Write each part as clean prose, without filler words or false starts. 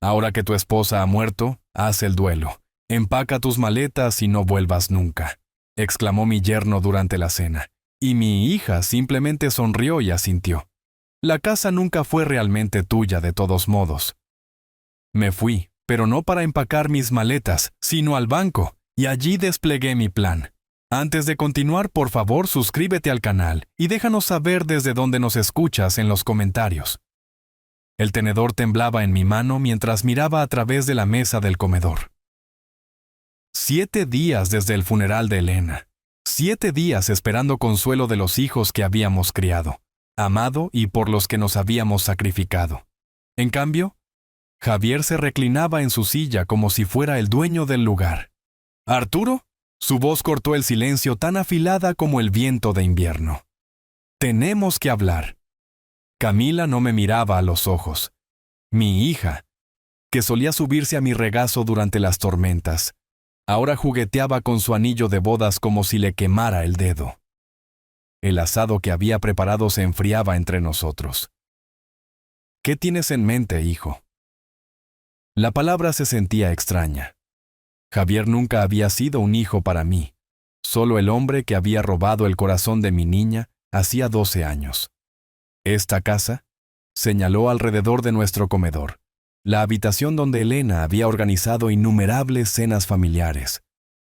Ahora que tu esposa ha muerto, haz el duelo. Empaca tus maletas y no vuelvas nunca, exclamó mi yerno durante la cena, y mi hija simplemente sonrió y asintió. La casa nunca fue realmente tuya de todos modos. Me fui, pero no para empacar mis maletas, sino al banco, y allí desplegué mi plan. Antes de continuar, por favor, suscríbete al canal y déjanos saber desde dónde nos escuchas en los comentarios. El tenedor temblaba en mi mano mientras miraba a través de la mesa del comedor. 7 días desde el funeral de Elena. 7 días esperando consuelo de los hijos que habíamos criado, amado y por los que nos habíamos sacrificado. En cambio, Javier se reclinaba en su silla como si fuera el dueño del lugar. ¿Arturo? Su voz cortó el silencio tan afilada como el viento de invierno. Tenemos que hablar. Camila no me miraba a los ojos. Mi hija, que solía subirse a mi regazo durante las tormentas, ahora jugueteaba con su anillo de bodas como si le quemara el dedo. El asado que había preparado se enfriaba entre nosotros. ¿Qué tienes en mente, hijo? La palabra se sentía extraña. Javier nunca había sido un hijo para mí, solo el hombre que había robado el corazón de mi niña hacía 12 años. Esta casa, señaló alrededor de nuestro comedor, la habitación donde Elena había organizado innumerables cenas familiares,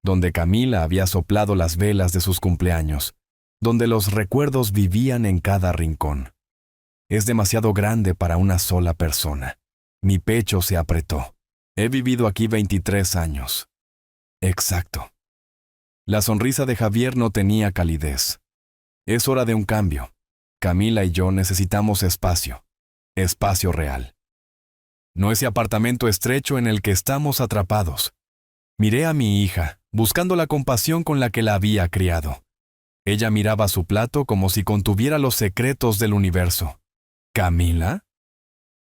donde Camila había soplado las velas de sus cumpleaños, donde los recuerdos vivían en cada rincón. Es demasiado grande para una sola persona. Mi pecho se apretó. He vivido aquí 23 años. Exacto. La sonrisa de Javier no tenía calidez. Es hora de un cambio. Camila y yo necesitamos espacio. Espacio real. No ese apartamento estrecho en el que estamos atrapados. Miré a mi hija, buscando la compasión con la que la había criado. Ella miraba su plato como si contuviera los secretos del universo. ¿Camila?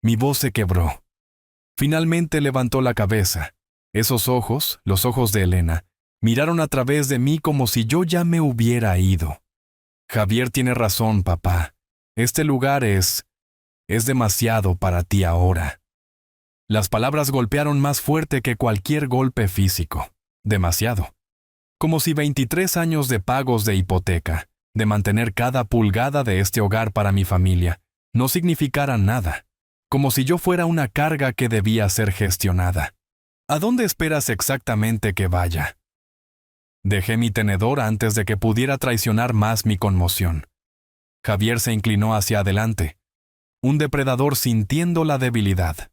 Mi voz se quebró. Finalmente levantó la cabeza. Esos ojos, los ojos de Elena, miraron a través de mí como si yo ya me hubiera ido. Javier tiene razón, papá. Este lugar es demasiado para ti ahora. Las palabras golpearon más fuerte que cualquier golpe físico. Demasiado. Como si 23 años de pagos de hipoteca, de mantener cada pulgada de este hogar para mi familia, no significaran nada. Como si yo fuera una carga que debía ser gestionada. ¿A dónde esperas exactamente que vaya? Dejé mi tenedor antes de que pudiera traicionar más mi conmoción. Javier se inclinó hacia adelante, un depredador sintiendo la debilidad.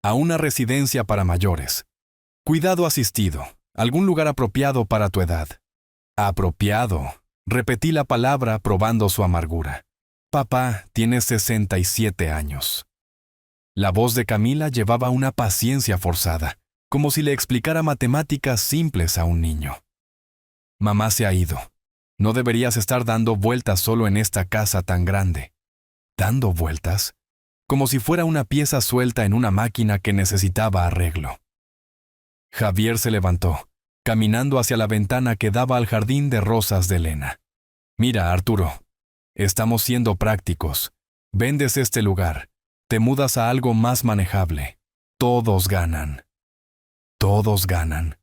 A una residencia para mayores. Cuidado asistido, algún lugar apropiado para tu edad. Apropiado, repetí la palabra probando su amargura. Papá tiene 67 años. La voz de Camila llevaba una paciencia forzada, como si le explicara matemáticas simples a un niño. Mamá se ha ido. No deberías estar dando vueltas solo en esta casa tan grande. ¿Dando vueltas? Como si fuera una pieza suelta en una máquina que necesitaba arreglo. Javier se levantó, caminando hacia la ventana que daba al jardín de rosas de Elena. Mira, Arturo, estamos siendo prácticos. Vendes este lugar. Te mudas a algo más manejable. Todos ganan. Todos ganan.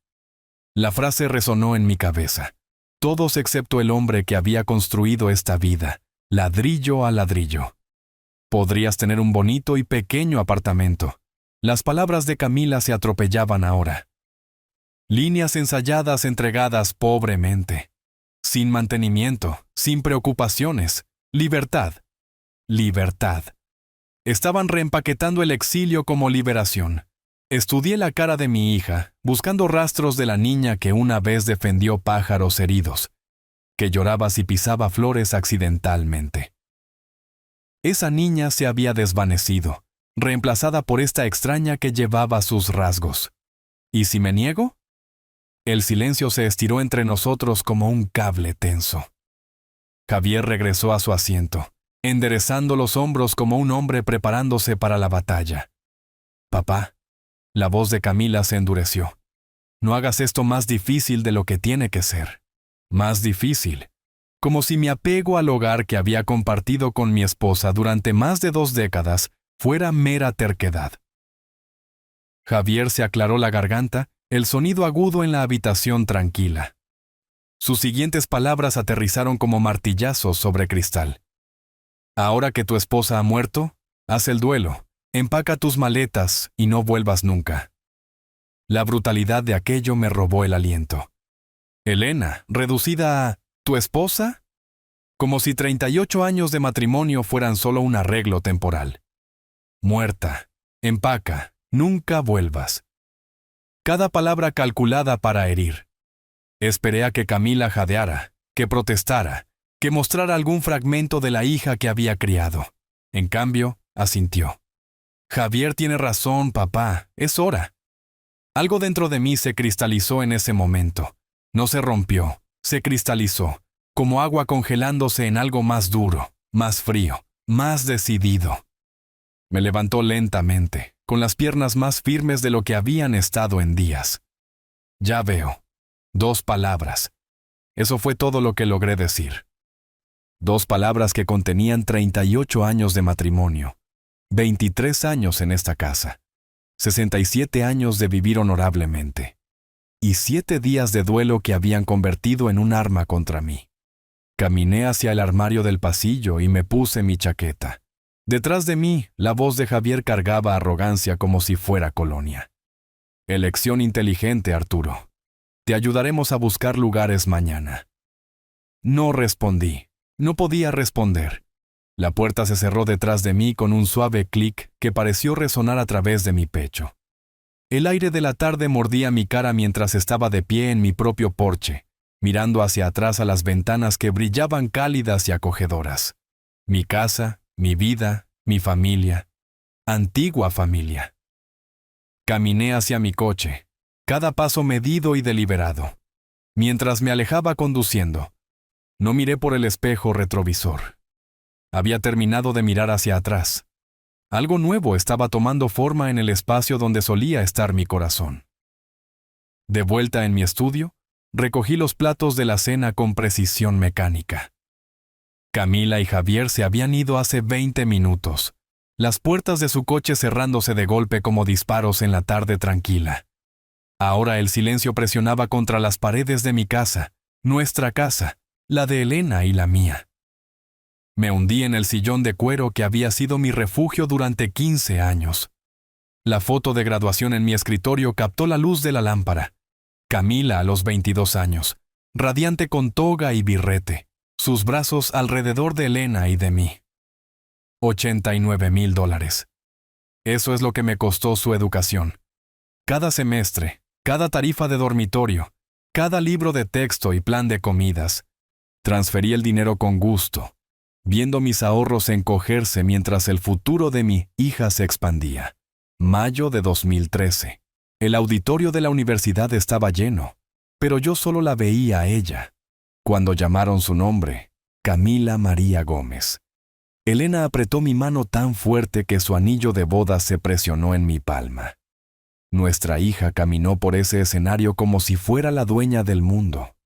La frase resonó en mi cabeza. Todos excepto el hombre que había construido esta vida, ladrillo a ladrillo. Podrías tener un bonito y pequeño apartamento. Las palabras de Camila se atropellaban ahora. Líneas ensayadas entregadas pobremente. Sin mantenimiento, sin preocupaciones. Libertad. Libertad. Estaban reempaquetando el exilio como liberación. Estudié la cara de mi hija, buscando rastros de la niña que una vez defendió pájaros heridos, que lloraba si pisaba flores accidentalmente. Esa niña se había desvanecido, reemplazada por esta extraña que llevaba sus rasgos. ¿Y si me niego? El silencio se estiró entre nosotros como un cable tenso. Javier regresó a su asiento, enderezando los hombros como un hombre preparándose para la batalla. Papá, la voz de Camila se endureció. No hagas esto más difícil de lo que tiene que ser. Más difícil. Como si mi apego al hogar que había compartido con mi esposa durante más de 2 décadas fuera mera terquedad. Javier se aclaró la garganta, el sonido agudo en la habitación tranquila. Sus siguientes palabras aterrizaron como martillazos sobre cristal. Ahora que tu esposa ha muerto, haz el duelo, empaca tus maletas y no vuelvas nunca. La brutalidad de aquello me robó el aliento. Elena, reducida a ¿tu esposa? Como si 38 años de matrimonio fueran solo un arreglo temporal. Muerta, empaca, nunca vuelvas. Cada palabra calculada para herir. Esperé a que Camila jadeara, que protestara, que mostrara algún fragmento de la hija que había criado. En cambio, asintió. Javier tiene razón, papá, es hora. Algo dentro de mí se cristalizó en ese momento. No se rompió, se cristalizó, como agua congelándose en algo más duro, más frío, más decidido. Me levantó lentamente, con las piernas más firmes de lo que habían estado en días. Ya veo. 2 palabras. Eso fue todo lo que logré decir. 2 palabras que contenían 38 años de matrimonio, 23 años en esta casa, 67 años de vivir honorablemente, y 7 días de duelo que habían convertido en un arma contra mí. Caminé hacia el armario del pasillo y me puse mi chaqueta. Detrás de mí, la voz de Javier cargaba arrogancia como si fuera colonia. Elección inteligente, Arturo. Te ayudaremos a buscar lugares mañana. No respondí. No podía responder. La puerta se cerró detrás de mí con un suave clic que pareció resonar a través de mi pecho. El aire de la tarde mordía mi cara mientras estaba de pie en mi propio porche, mirando hacia atrás a las ventanas que brillaban cálidas y acogedoras. Mi casa, mi vida, mi familia. Antigua familia. Caminé hacia mi coche, cada paso medido y deliberado. Mientras me alejaba conduciendo, no miré por el espejo retrovisor. Había terminado de mirar hacia atrás. Algo nuevo estaba tomando forma en el espacio donde solía estar mi corazón. De vuelta en mi estudio, recogí los platos de la cena con precisión mecánica. Camila y Javier se habían ido hace 20 minutos, las puertas de su coche cerrándose de golpe como disparos en la tarde tranquila. Ahora el silencio presionaba contra las paredes de mi casa, nuestra casa, la de Elena y la mía. Me hundí en el sillón de cuero que había sido mi refugio durante 15 años. La foto de graduación en mi escritorio captó la luz de la lámpara. Camila a los 22 años, radiante con toga y birrete, sus brazos alrededor de Elena y de mí. $89,000. Eso es lo que me costó su educación. Cada semestre, cada tarifa de dormitorio, cada libro de texto y plan de comidas. Transferí el dinero con gusto, viendo mis ahorros encogerse mientras el futuro de mi hija se expandía. Mayo de 2013. El auditorio de la universidad estaba lleno, pero yo solo la veía a ella. Cuando llamaron su nombre, Camila María Gómez. Elena apretó mi mano tan fuerte que su anillo de boda se presionó en mi palma. Nuestra hija caminó por ese escenario como si fuera la dueña del mundo.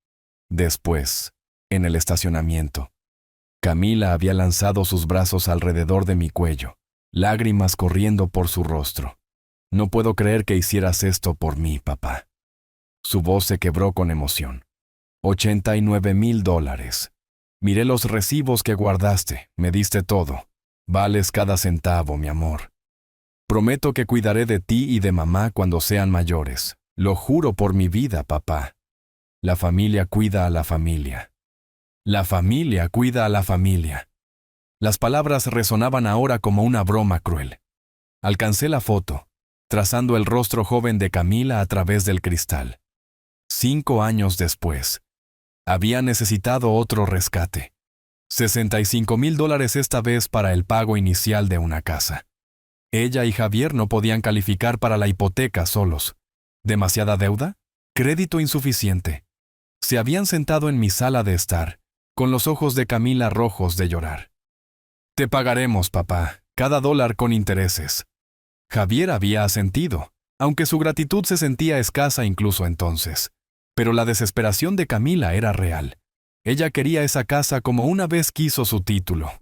Después, en el estacionamiento, Camila había lanzado sus brazos alrededor de mi cuello, lágrimas corriendo por su rostro. No puedo creer que hicieras esto por mí, papá. Su voz se quebró con emoción. $89,000. Miré los recibos que guardaste, me diste todo. Vales cada centavo, mi amor. Prometo que cuidaré de ti y de mamá cuando sean mayores. Lo juro por mi vida, papá. La familia cuida a la familia. La familia cuida a la familia. Las palabras resonaban ahora como una broma cruel. Alcancé la foto, trazando el rostro joven de Camila a través del cristal. 5 años después. Había necesitado otro rescate. $65,000 esta vez para el pago inicial de una casa. Ella y Javier no podían calificar para la hipoteca solos. ¿Demasiada deuda? ¿Crédito insuficiente? Se habían sentado en mi sala de estar, con los ojos de Camila rojos de llorar. Te pagaremos, papá, cada dólar con intereses. Javier había asentido, aunque su gratitud se sentía escasa incluso entonces. Pero la desesperación de Camila era real. Ella quería esa casa como una vez quiso su título,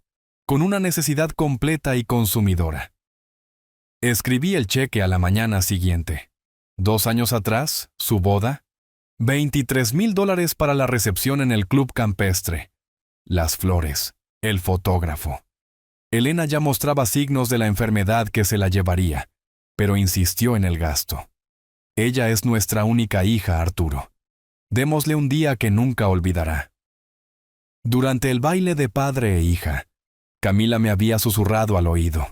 con una necesidad completa y consumidora. Escribí el cheque a la mañana siguiente. 2 años atrás, su boda. $23,000 para la recepción en el club campestre. Las flores. El fotógrafo. Elena ya mostraba signos de la enfermedad que se la llevaría, pero insistió en el gasto. Ella es nuestra única hija, Arturo. Démosle un día que nunca olvidará. Durante el baile de padre e hija, Camila me había susurrado al oído.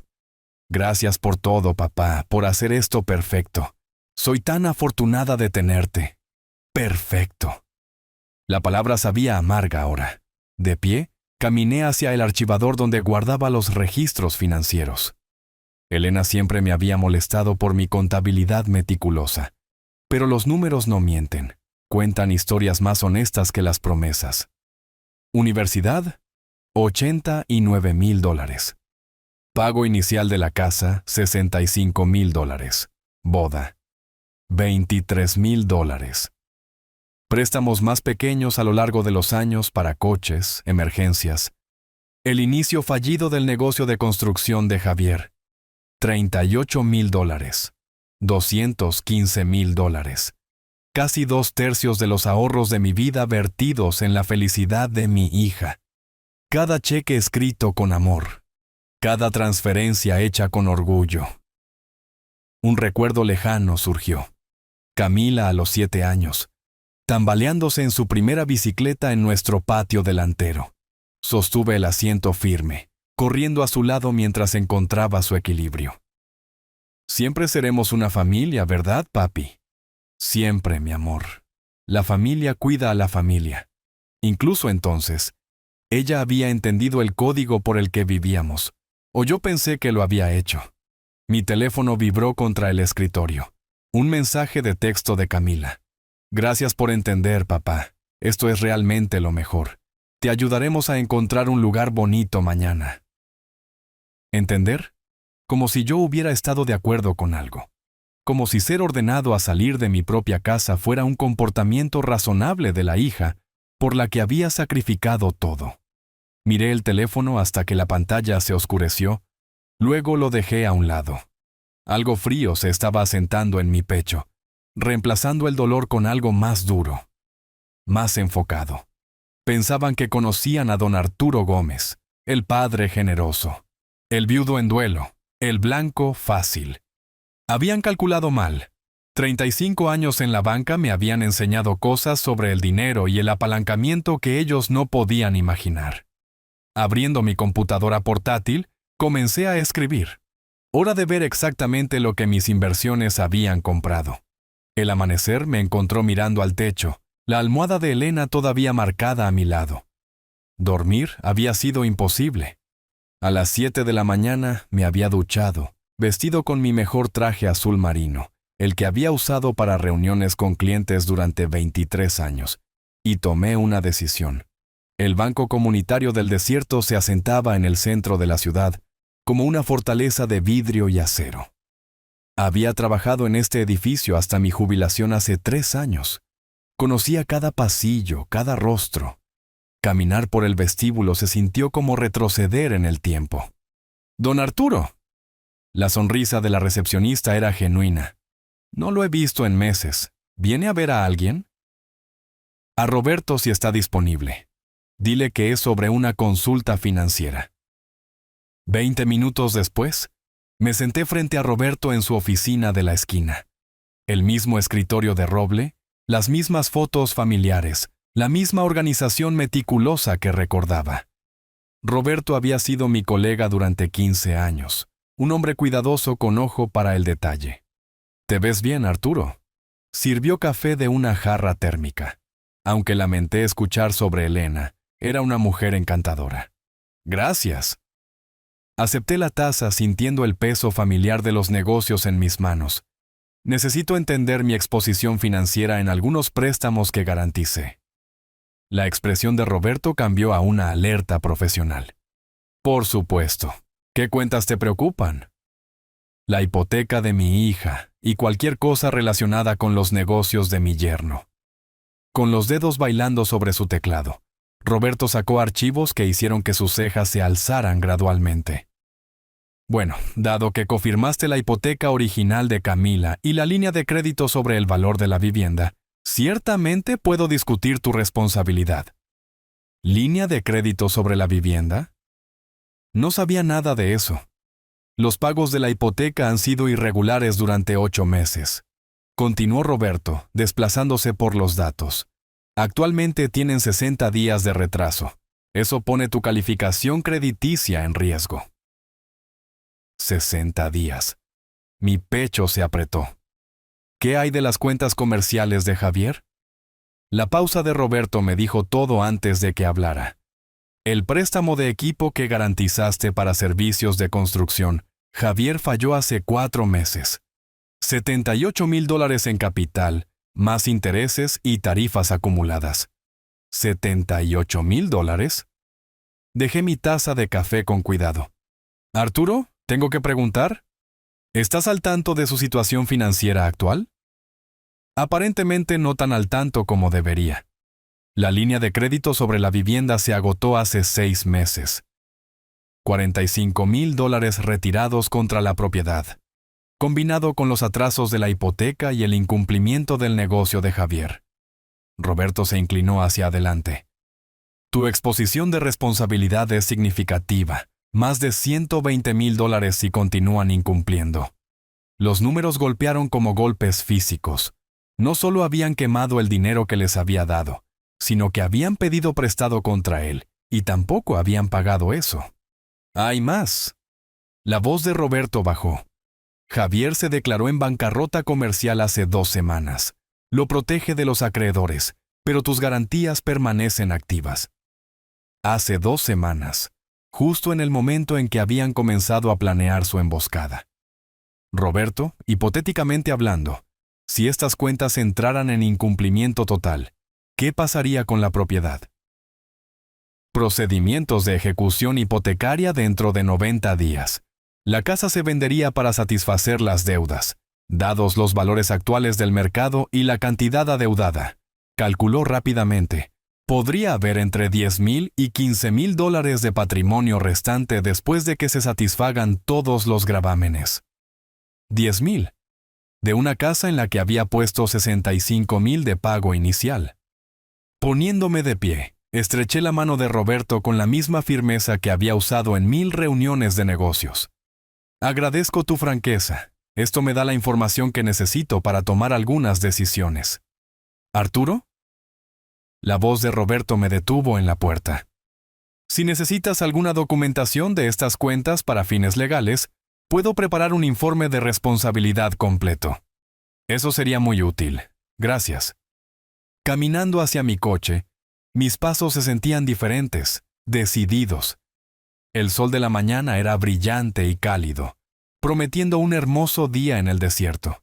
Gracias por todo, papá, por hacer esto perfecto. Soy tan afortunada de tenerte. Perfecto. La palabra sabía amarga ahora. De pie, caminé hacia el archivador donde guardaba los registros financieros. Elena siempre me había molestado por mi contabilidad meticulosa. Pero los números no mienten. Cuentan historias más honestas que las promesas. Universidad, $89,000. Pago inicial de la casa, $65,000. Boda, $23,000. Préstamos más pequeños a lo largo de los años para coches, emergencias. El inicio fallido del negocio de construcción de Javier, $38,000. $215,000. Casi 2/3 de los ahorros de mi vida vertidos en la felicidad de mi hija. Cada cheque escrito con amor. Cada transferencia hecha con orgullo. Un recuerdo lejano surgió. Camila a los 7 años, tambaleándose en su primera bicicleta en nuestro patio delantero. Sostuve el asiento firme, corriendo a su lado mientras encontraba su equilibrio. Siempre seremos una familia, ¿verdad, papi? Siempre, mi amor. La familia cuida a la familia. Incluso entonces, ella había entendido el código por el que vivíamos, o yo pensé que lo había hecho. Mi teléfono vibró contra el escritorio. Un mensaje de texto de Camila. Gracias por entender, papá. Esto es realmente lo mejor. Te ayudaremos a encontrar un lugar bonito mañana. ¿Entender? Como si yo hubiera estado de acuerdo con algo. Como si ser ordenado a salir de mi propia casa fuera un comportamiento razonable de la hija por la que había sacrificado todo. Miré el teléfono hasta que la pantalla se oscureció, luego lo dejé a un lado. Algo frío se estaba asentando en mi pecho, reemplazando el dolor con algo más duro, más enfocado. Pensaban que conocían a don Arturo Gómez, el padre generoso, el viudo en duelo, el blanco fácil. Habían calculado mal. 35 años en la banca me habían enseñado cosas sobre el dinero y el apalancamiento que ellos no podían imaginar. Abriendo mi computadora portátil, comencé a escribir. Hora de ver exactamente lo que mis inversiones habían comprado. El amanecer me encontró mirando al techo, la almohada de Elena todavía marcada a mi lado. Dormir había sido imposible. A las 7 de la mañana me había duchado, vestido con mi mejor traje azul marino, el que había usado para reuniones con clientes durante 23 años, y tomé una decisión. El Banco Comunitario del Desierto se asentaba en el centro de la ciudad, como una fortaleza de vidrio y acero. Había trabajado en este edificio hasta mi jubilación hace 3 años. Conocía cada pasillo, cada rostro. Caminar por el vestíbulo se sintió como retroceder en el tiempo. «Don Arturo». La sonrisa de la recepcionista era genuina. «No lo he visto en meses. ¿Viene a ver a alguien?» «A Roberto si está disponible. Dile que es sobre una consulta financiera». 20 minutos después, me senté frente a Roberto en su oficina de la esquina. El mismo escritorio de roble, las mismas fotos familiares, la misma organización meticulosa que recordaba. Roberto había sido mi colega durante 15 años, un hombre cuidadoso con ojo para el detalle. «¿Te ves bien, Arturo?» Sirvió café de una jarra térmica. Aunque lamenté escuchar sobre Elena, era una mujer encantadora. «Gracias». Acepté la taza sintiendo el peso familiar de los negocios en mis manos. Necesito entender mi exposición financiera en algunos préstamos que garanticé. La expresión de Roberto cambió a una alerta profesional. «Por supuesto. ¿Qué cuentas te preocupan?» «La hipoteca de mi hija y cualquier cosa relacionada con los negocios de mi yerno». Con los dedos bailando sobre su teclado, Roberto sacó archivos que hicieron que sus cejas se alzaran gradualmente. Bueno, dado que confirmaste la hipoteca original de Camila y la línea de crédito sobre el valor de la vivienda, ciertamente puedo discutir tu responsabilidad. ¿Línea de crédito sobre la vivienda? No sabía nada de eso. Los pagos de la hipoteca han sido irregulares durante 8 meses. Continuó Roberto, desplazándose por los datos. Actualmente tienen 60 días de retraso. Eso pone tu calificación crediticia en riesgo. 60 días. Mi pecho se apretó. ¿Qué hay de las cuentas comerciales de Javier? La pausa de Roberto me dijo todo antes de que hablara. El préstamo de equipo que garantizaste para servicios de construcción, Javier falló hace 4 meses. $78,000 en capital, más intereses y tarifas acumuladas. ¿$78,000? Dejé mi taza de café con cuidado. Arturo, ¿tengo que preguntar? ¿Estás al tanto de su situación financiera actual? Aparentemente no tan al tanto como debería. La línea de crédito sobre la vivienda se agotó hace 6 meses. $45,000 retirados contra la propiedad, combinado con los atrasos de la hipoteca y el incumplimiento del negocio de Javier. Roberto se inclinó hacia adelante. Tu exposición de responsabilidad es significativa, más de $120,000 si continúan incumpliendo. Los números golpearon como golpes físicos. No solo habían quemado el dinero que les había dado, sino que habían pedido prestado contra él, y tampoco habían pagado eso. ¡Hay más! La voz de Roberto bajó. Javier se declaró en bancarrota comercial hace 2 semanas. Lo protege de los acreedores, pero tus garantías permanecen activas. Hace 2 semanas, justo en el momento en que habían comenzado a planear su emboscada. Roberto, hipotéticamente hablando, si estas cuentas entraran en incumplimiento total, ¿qué pasaría con la propiedad? Procedimientos de ejecución hipotecaria dentro de 90 días. La casa se vendería para satisfacer las deudas, dados los valores actuales del mercado y la cantidad adeudada. Calculó rápidamente. Podría haber entre $10,000 y $15,000 de patrimonio restante después de que se satisfagan todos los gravámenes. $10,000. De una casa en la que había puesto $65,000 de pago inicial. Poniéndome de pie, estreché la mano de Roberto con la misma firmeza que había usado en 1000 reuniones de negocios. Agradezco tu franqueza. Esto me da la información que necesito para tomar algunas decisiones. ¿Arturo? La voz de Roberto me detuvo en la puerta. Si necesitas alguna documentación de estas cuentas para fines legales, puedo preparar un informe de responsabilidad completo. Eso sería muy útil. Gracias. Caminando hacia mi coche, mis pasos se sentían diferentes, decididos. El sol de la mañana era brillante y cálido, prometiendo un hermoso día en el desierto.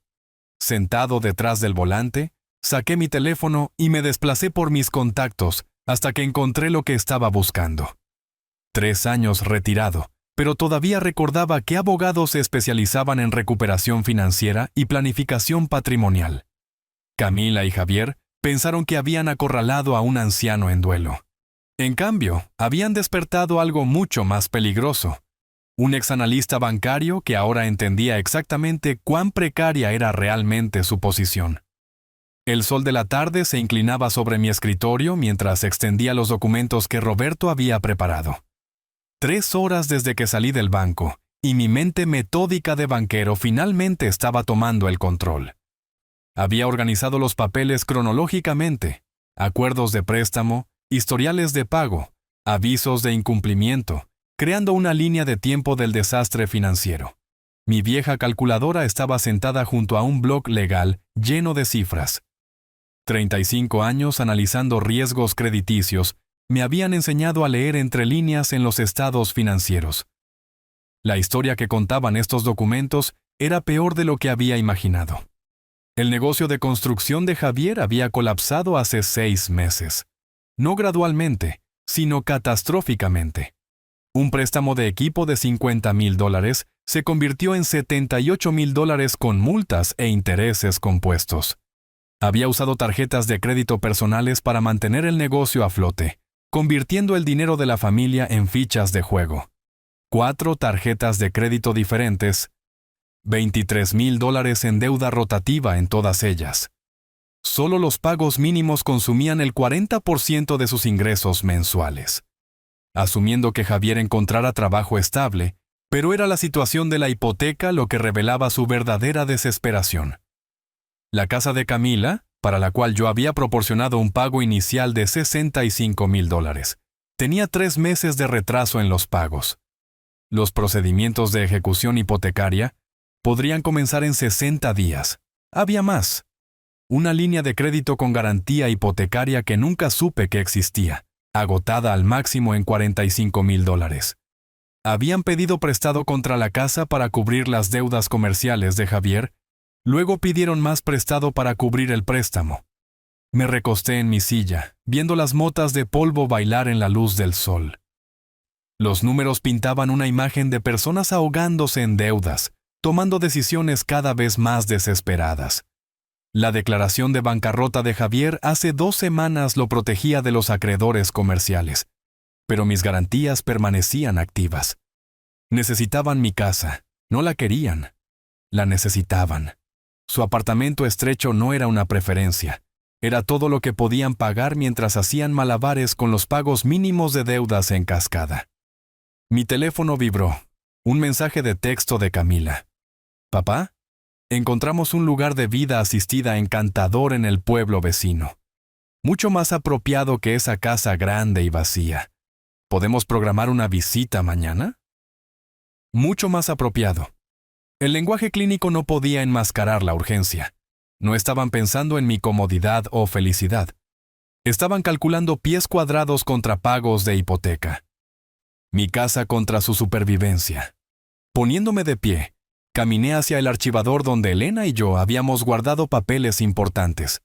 Sentado detrás del volante, saqué mi teléfono y me desplacé por mis contactos hasta que encontré lo que estaba buscando. 3 años retirado, pero todavía recordaba qué abogados se especializaban en recuperación financiera y planificación patrimonial. Camila y Javier pensaron que habían acorralado a un anciano en duelo. En cambio, habían despertado algo mucho más peligroso. Un exanalista bancario que ahora entendía exactamente cuán precaria era realmente su posición. El sol de la tarde se inclinaba sobre mi escritorio mientras extendía los documentos que Roberto había preparado. 3 horas desde que salí del banco, y mi mente metódica de banquero finalmente estaba tomando el control. Había organizado los papeles cronológicamente, acuerdos de préstamo, historiales de pago, avisos de incumplimiento, creando una línea de tiempo del desastre financiero. Mi vieja calculadora estaba sentada junto a un bloc legal lleno de cifras. 35 años analizando riesgos crediticios me habían enseñado a leer entre líneas en los estados financieros. La historia que contaban estos documentos era peor de lo que había imaginado. El negocio de construcción de Javier había colapsado hace 6 meses. No gradualmente, sino catastróficamente. Un préstamo de equipo de $50,000 se convirtió en $78,000 con multas e intereses compuestos. Había usado tarjetas de crédito personales para mantener el negocio a flote, convirtiendo el dinero de la familia en fichas de juego. 4 tarjetas de crédito diferentes, $23,000 en deuda rotativa en todas ellas. Solo los pagos mínimos consumían el 40% de sus ingresos mensuales. Asumiendo que Javier encontrara trabajo estable, pero era la situación de la hipoteca lo que revelaba su verdadera desesperación. La casa de Camila, para la cual yo había proporcionado un pago inicial de $65,000, tenía 3 meses de retraso en los pagos. Los procedimientos de ejecución hipotecaria podrían comenzar en 60 días. Había más. Una línea de crédito con garantía hipotecaria que nunca supe que existía, agotada al máximo en $45,000. Habían pedido prestado contra la casa para cubrir las deudas comerciales de Javier, luego pidieron más prestado para cubrir el préstamo. Me recosté en mi silla, viendo las motas de polvo bailar en la luz del sol. Los números pintaban una imagen de personas ahogándose en deudas, tomando decisiones cada vez más desesperadas. La declaración de bancarrota de Javier hace 2 semanas lo protegía de los acreedores comerciales, pero mis garantías permanecían activas. Necesitaban mi casa, no la querían, la necesitaban. Su apartamento estrecho no era una preferencia, era todo lo que podían pagar mientras hacían malabares con los pagos mínimos de deudas en cascada. Mi teléfono vibró, un mensaje de texto de Camila. «Papá, encontramos un lugar de vida asistida encantador en el pueblo vecino. Mucho más apropiado que esa casa grande y vacía. ¿Podemos programar una visita mañana?» Mucho más apropiado. El lenguaje clínico no podía enmascarar la urgencia. No estaban pensando en mi comodidad o felicidad. Estaban calculando pies cuadrados contra pagos de hipoteca. Mi casa contra su supervivencia. Poniéndome de pie, caminé hacia el archivador donde Elena y yo habíamos guardado papeles importantes.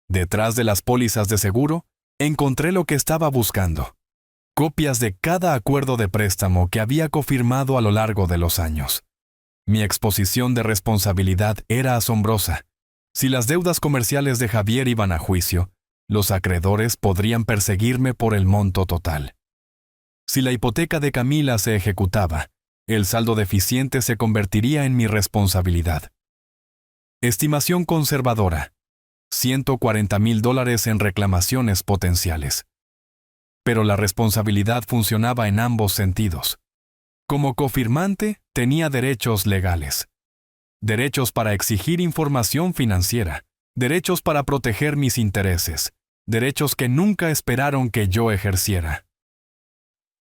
Detrás de las pólizas de seguro, encontré lo que estaba buscando. Copias de cada acuerdo de préstamo que había cofirmado a lo largo de los años. Mi exposición de responsabilidad era asombrosa. Si las deudas comerciales de Javier iban a juicio, los acreedores podrían perseguirme por el monto total. Si la hipoteca de Camila se ejecutaba, el saldo deficiente se convertiría en mi responsabilidad. Estimación conservadora: $140,000 en reclamaciones potenciales. Pero la responsabilidad funcionaba en ambos sentidos. Como cofirmante, tenía derechos legales. Derechos para exigir información financiera, derechos para proteger mis intereses, derechos que nunca esperaron que yo ejerciera.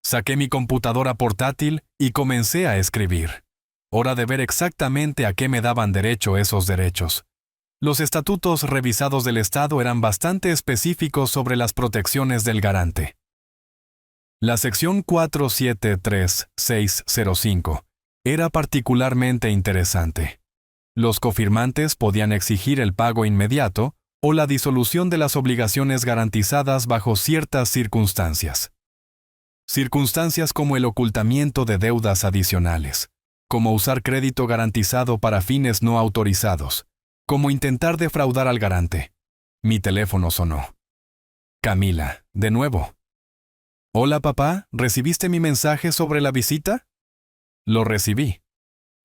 Saqué mi computadora portátil y comencé a escribir. Hora de ver exactamente a qué me daban derecho esos derechos. Los estatutos revisados del Estado eran bastante específicos sobre las protecciones del garante. La sección 473605 era particularmente interesante. Los cofirmantes podían exigir el pago inmediato o la disolución de las obligaciones garantizadas bajo ciertas circunstancias. Circunstancias como el ocultamiento de deudas adicionales, como usar crédito garantizado para fines no autorizados, como intentar defraudar al garante. Mi teléfono sonó. Camila, de nuevo. «Hola, papá, ¿recibiste mi mensaje sobre la visita?» Lo recibí.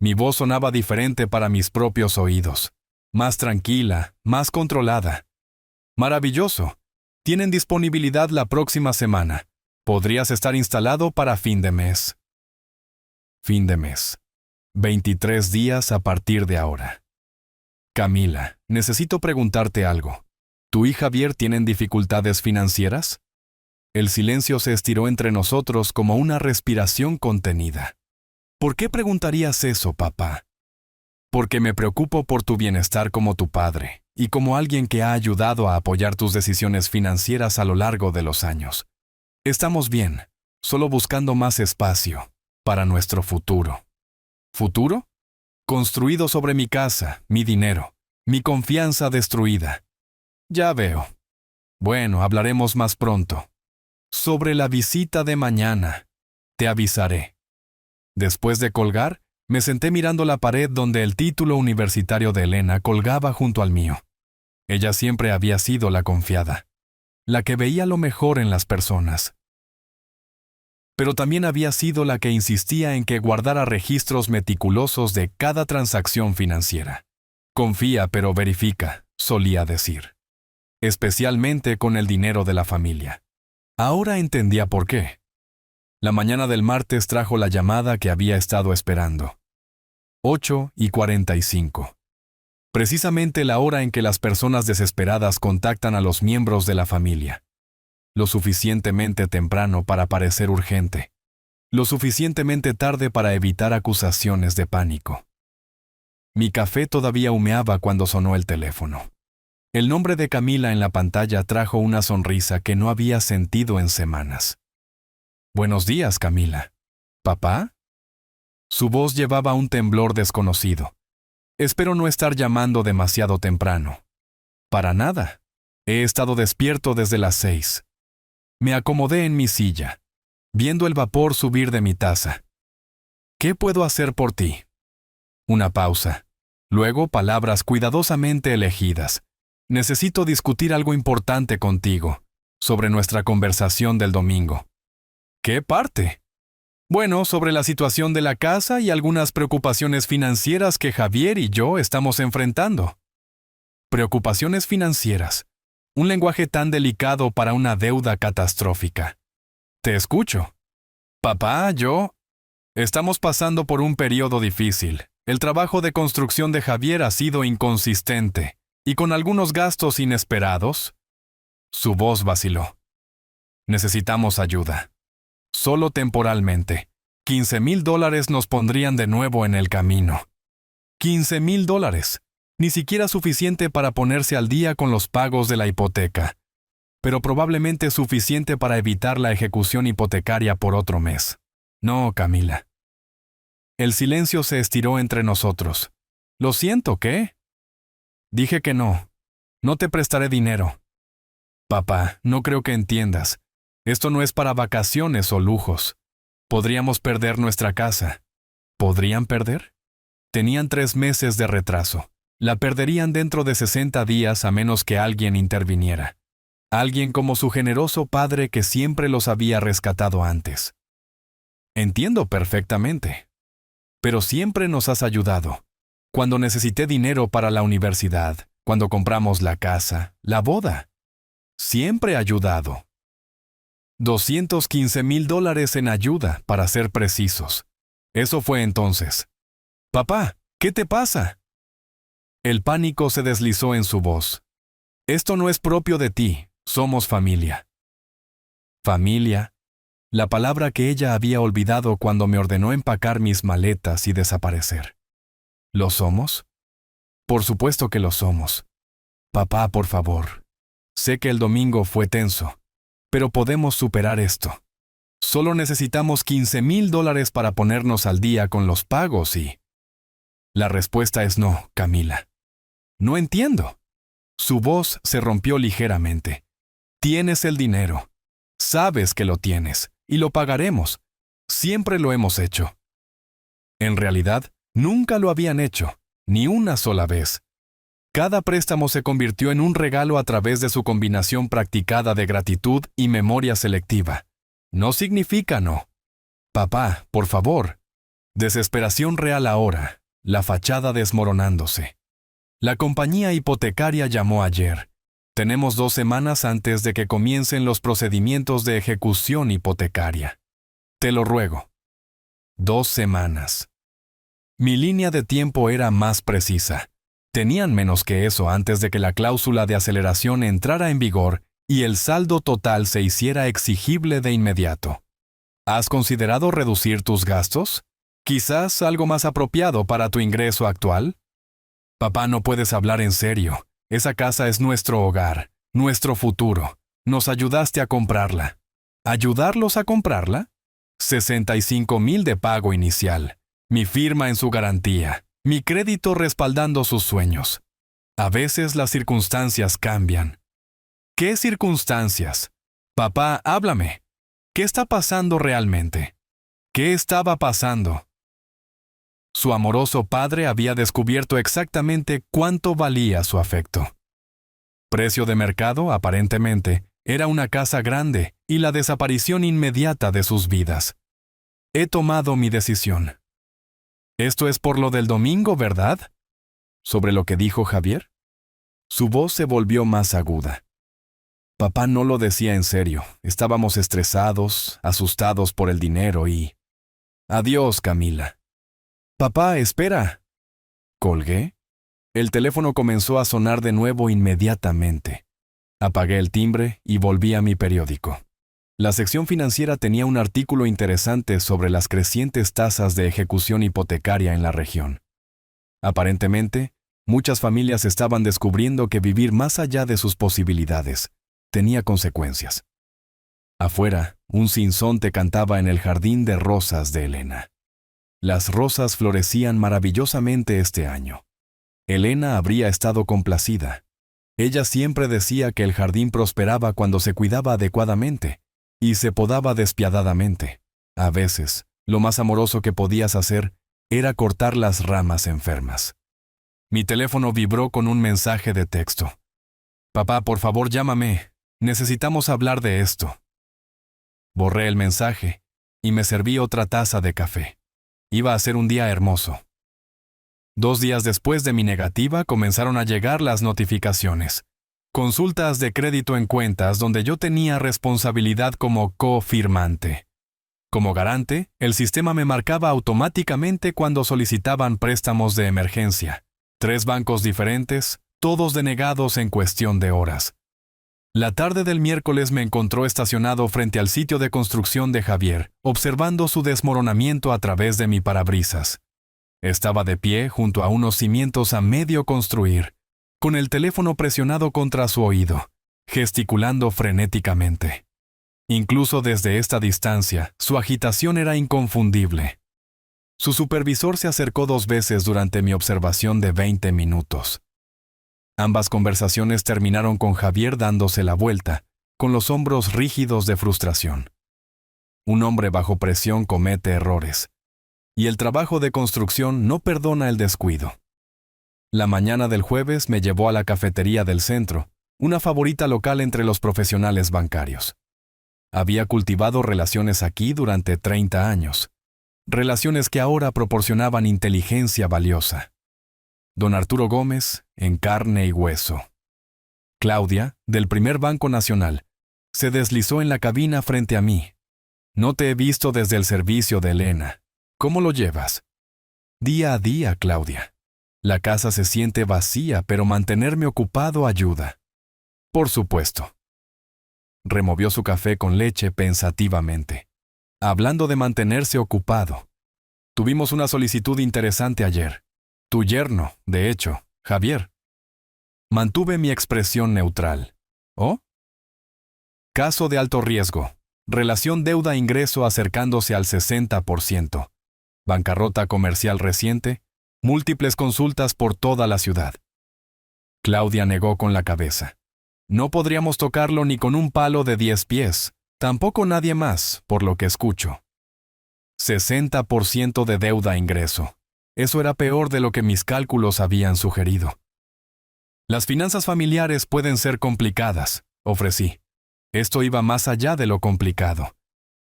Mi voz sonaba diferente para mis propios oídos. Más tranquila, más controlada. «Maravilloso. Tienen disponibilidad la próxima semana. Podrías estar instalado para fin de mes». Fin de mes. 23 días a partir de ahora. «Camila, necesito preguntarte algo. ¿Tú y Javier tienen dificultades financieras?» El silencio se estiró entre nosotros como una respiración contenida. «¿Por qué preguntarías eso, papá?» «Porque me preocupo por tu bienestar como tu padre y como alguien que ha ayudado a apoyar tus decisiones financieras a lo largo de los años. Estamos bien, solo buscando más espacio para nuestro futuro». ¿Futuro? Construido sobre mi casa, mi dinero, mi confianza destruida. Ya veo. Bueno, hablaremos más pronto. Sobre la visita de mañana. Te avisaré. Después de colgar, me senté mirando la pared donde el título universitario de Elena colgaba junto al mío. Ella siempre había sido la confiada, la que veía lo mejor en las personas. pero también había sido la que insistía en que guardara registros meticulosos de cada transacción financiera. Confía, pero verifica, solía decir. Especialmente con el dinero de la familia. Ahora entendía por qué. La mañana del martes trajo la llamada que había estado esperando. 8:45. Precisamente la hora en que las personas desesperadas contactan a los miembros de la familia. Lo suficientemente temprano para parecer urgente. Lo suficientemente tarde para evitar acusaciones de pánico. Mi café todavía humeaba cuando sonó el teléfono. El nombre de Camila en la pantalla trajo una sonrisa que no había sentido en semanas. Buenos días, Camila. ¿Papá? Su voz llevaba un temblor desconocido. Espero no estar llamando demasiado temprano. Para nada. He estado despierto desde las 6. Me acomodé en mi silla, viendo el vapor subir de mi taza. ¿Qué puedo hacer por ti? Una pausa. Luego palabras cuidadosamente elegidas. Necesito discutir algo importante contigo, sobre nuestra conversación del domingo. ¿Qué parte? Bueno, sobre la situación de la casa y algunas preocupaciones financieras que Javier y yo estamos enfrentando. Preocupaciones financieras. Un lenguaje tan delicado para una deuda catastrófica. Te escucho. Papá, yo... Estamos pasando por un periodo difícil. El trabajo de construcción de Javier ha sido inconsistente. Y con algunos gastos inesperados, su voz vaciló. Necesitamos ayuda. Solo temporalmente. $15,000 nos pondrían de nuevo en el camino. $15,000. Ni siquiera suficiente para ponerse al día con los pagos de la hipoteca, pero probablemente suficiente para evitar la ejecución hipotecaria por otro mes. No, Camila. El silencio se estiró entre nosotros. Lo siento, ¿qué? Dije que no. No te prestaré dinero. Papá, no creo que entiendas. Esto no es para vacaciones o lujos. Podríamos perder nuestra casa. ¿Podrían perder? Tenían 3 meses de retraso. La perderían dentro de 60 días a menos que alguien interviniera. Alguien como su generoso padre que siempre los había rescatado antes. Entiendo perfectamente. Pero siempre nos has ayudado. Cuando necesité dinero para la universidad, cuando compramos la casa, la boda. Siempre ayudado. $215,000 en ayuda, para ser precisos. Eso fue entonces. Papá, ¿qué te pasa? El pánico se deslizó en su voz. Esto no es propio de ti, somos familia. Familia, la palabra que ella había olvidado cuando me ordenó empacar mis maletas y desaparecer. ¿Lo somos? Por supuesto que lo somos. Papá, por favor. Sé que el domingo fue tenso, pero podemos superar esto. Solo necesitamos $15,000 para ponernos al día con los pagos y... La respuesta es no, Camila. No entiendo. Su voz se rompió ligeramente. Tienes el dinero. Sabes que lo tienes, y lo pagaremos. Siempre lo hemos hecho. En realidad, nunca lo habían hecho, ni una sola vez. Cada préstamo se convirtió en un regalo a través de su combinación practicada de gratitud y memoria selectiva. No significa no. Papá, por favor. Desesperación real ahora, la fachada desmoronándose. La compañía hipotecaria llamó ayer. Tenemos 2 semanas antes de que comiencen los procedimientos de ejecución hipotecaria. Te lo ruego. 2 semanas. Mi línea de tiempo era más precisa. Tenían menos que eso antes de que la cláusula de aceleración entrara en vigor y el saldo total se hiciera exigible de inmediato. ¿Has considerado reducir tus gastos? ¿Quizás algo más apropiado para tu ingreso actual? Papá, no puedes hablar en serio. Esa casa es nuestro hogar, nuestro futuro. Nos ayudaste a comprarla. ¿Ayudarlos a comprarla? 65,000 de pago inicial. Mi firma en su garantía. Mi crédito respaldando sus sueños. A veces las circunstancias cambian. ¿Qué circunstancias? Papá, háblame. ¿Qué está pasando realmente? ¿Qué estaba pasando? Su amoroso padre había descubierto exactamente cuánto valía su afecto. Precio de mercado, aparentemente, era una casa grande y la desaparición inmediata de sus vidas. He tomado mi decisión. Esto es por lo del domingo, ¿verdad? ¿Sobre lo que dijo Javier? Su voz se volvió más aguda. Papá no lo decía en serio. Estábamos estresados, asustados por el dinero y... Adiós, Camila. Papá, espera. Colgué. El teléfono comenzó a sonar de nuevo inmediatamente. Apagué el timbre y volví a mi periódico. La sección financiera tenía un artículo interesante sobre las crecientes tasas de ejecución hipotecaria en la región. Aparentemente, muchas familias estaban descubriendo que vivir más allá de sus posibilidades tenía consecuencias. Afuera, un sinsonte cantaba en el jardín de rosas de Elena. Las rosas florecían maravillosamente este año. Elena habría estado complacida. Ella siempre decía que el jardín prosperaba cuando se cuidaba adecuadamente y se podaba despiadadamente. A veces, lo más amoroso que podías hacer era cortar las ramas enfermas. Mi teléfono vibró con un mensaje de texto. Papá, por favor, llámame. Necesitamos hablar de esto. Borré el mensaje y me serví otra taza de café. Iba a ser un día hermoso. 2 días después de mi negativa comenzaron a llegar las notificaciones. Consultas de crédito en cuentas donde yo tenía responsabilidad como cofirmante. Como garante, el sistema me marcaba automáticamente cuando solicitaban préstamos de emergencia. 3 bancos diferentes, todos denegados en cuestión de horas. La tarde del miércoles me encontró estacionado frente al sitio de construcción de Javier, observando su desmoronamiento a través de mi parabrisas. Estaba de pie junto a unos cimientos a medio construir, con el teléfono presionado contra su oído, gesticulando frenéticamente. Incluso desde esta distancia, su agitación era inconfundible. Su supervisor se acercó 2 veces durante mi observación de 20 minutos. Ambas conversaciones terminaron con Javier dándose la vuelta, con los hombros rígidos de frustración. Un hombre bajo presión comete errores, y el trabajo de construcción no perdona el descuido. La mañana del jueves me llevó a la cafetería del centro, una favorita local entre los profesionales bancarios. Había cultivado relaciones aquí durante 30 años, relaciones que ahora proporcionaban inteligencia valiosa. Don Arturo Gómez, en carne y hueso. Claudia, del Primer Banco Nacional, se deslizó en la cabina frente a mí. No te he visto desde el servicio de Elena. ¿Cómo lo llevas? Día a día, Claudia. La casa se siente vacía, pero mantenerme ocupado ayuda. Por supuesto. Removió su café con leche pensativamente. Hablando de mantenerse ocupado. Tuvimos una solicitud interesante ayer. Tu yerno, de hecho, Javier. Mantuve mi expresión neutral. ¿Oh? Caso de alto riesgo. Relación deuda-ingreso acercándose al 60%. Bancarrota comercial reciente. Múltiples consultas por toda la ciudad. Claudia negó con la cabeza. No podríamos tocarlo ni con un palo de 10 pies. Tampoco nadie más, por lo que escucho. 60% de deuda-ingreso. Eso era peor de lo que mis cálculos habían sugerido. Las finanzas familiares pueden ser complicadas, ofrecí. Esto iba más allá de lo complicado.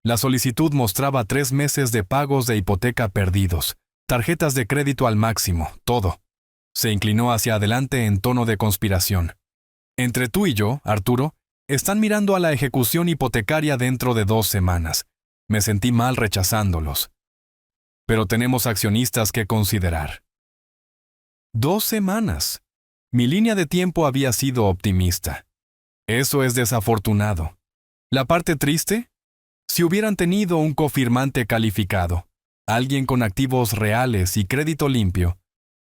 La solicitud mostraba 3 meses de pagos de hipoteca perdidos, tarjetas de crédito al máximo, todo. Se inclinó hacia adelante en tono de conspiración. Entre tú y yo, Arturo, están mirando a la ejecución hipotecaria dentro de 2 semanas. Me sentí mal rechazándolos. Pero tenemos accionistas que considerar. 2 semanas. Mi línea de tiempo había sido optimista. Eso es desafortunado. La parte triste, si hubieran tenido un cofirmante calificado, alguien con activos reales y crédito limpio,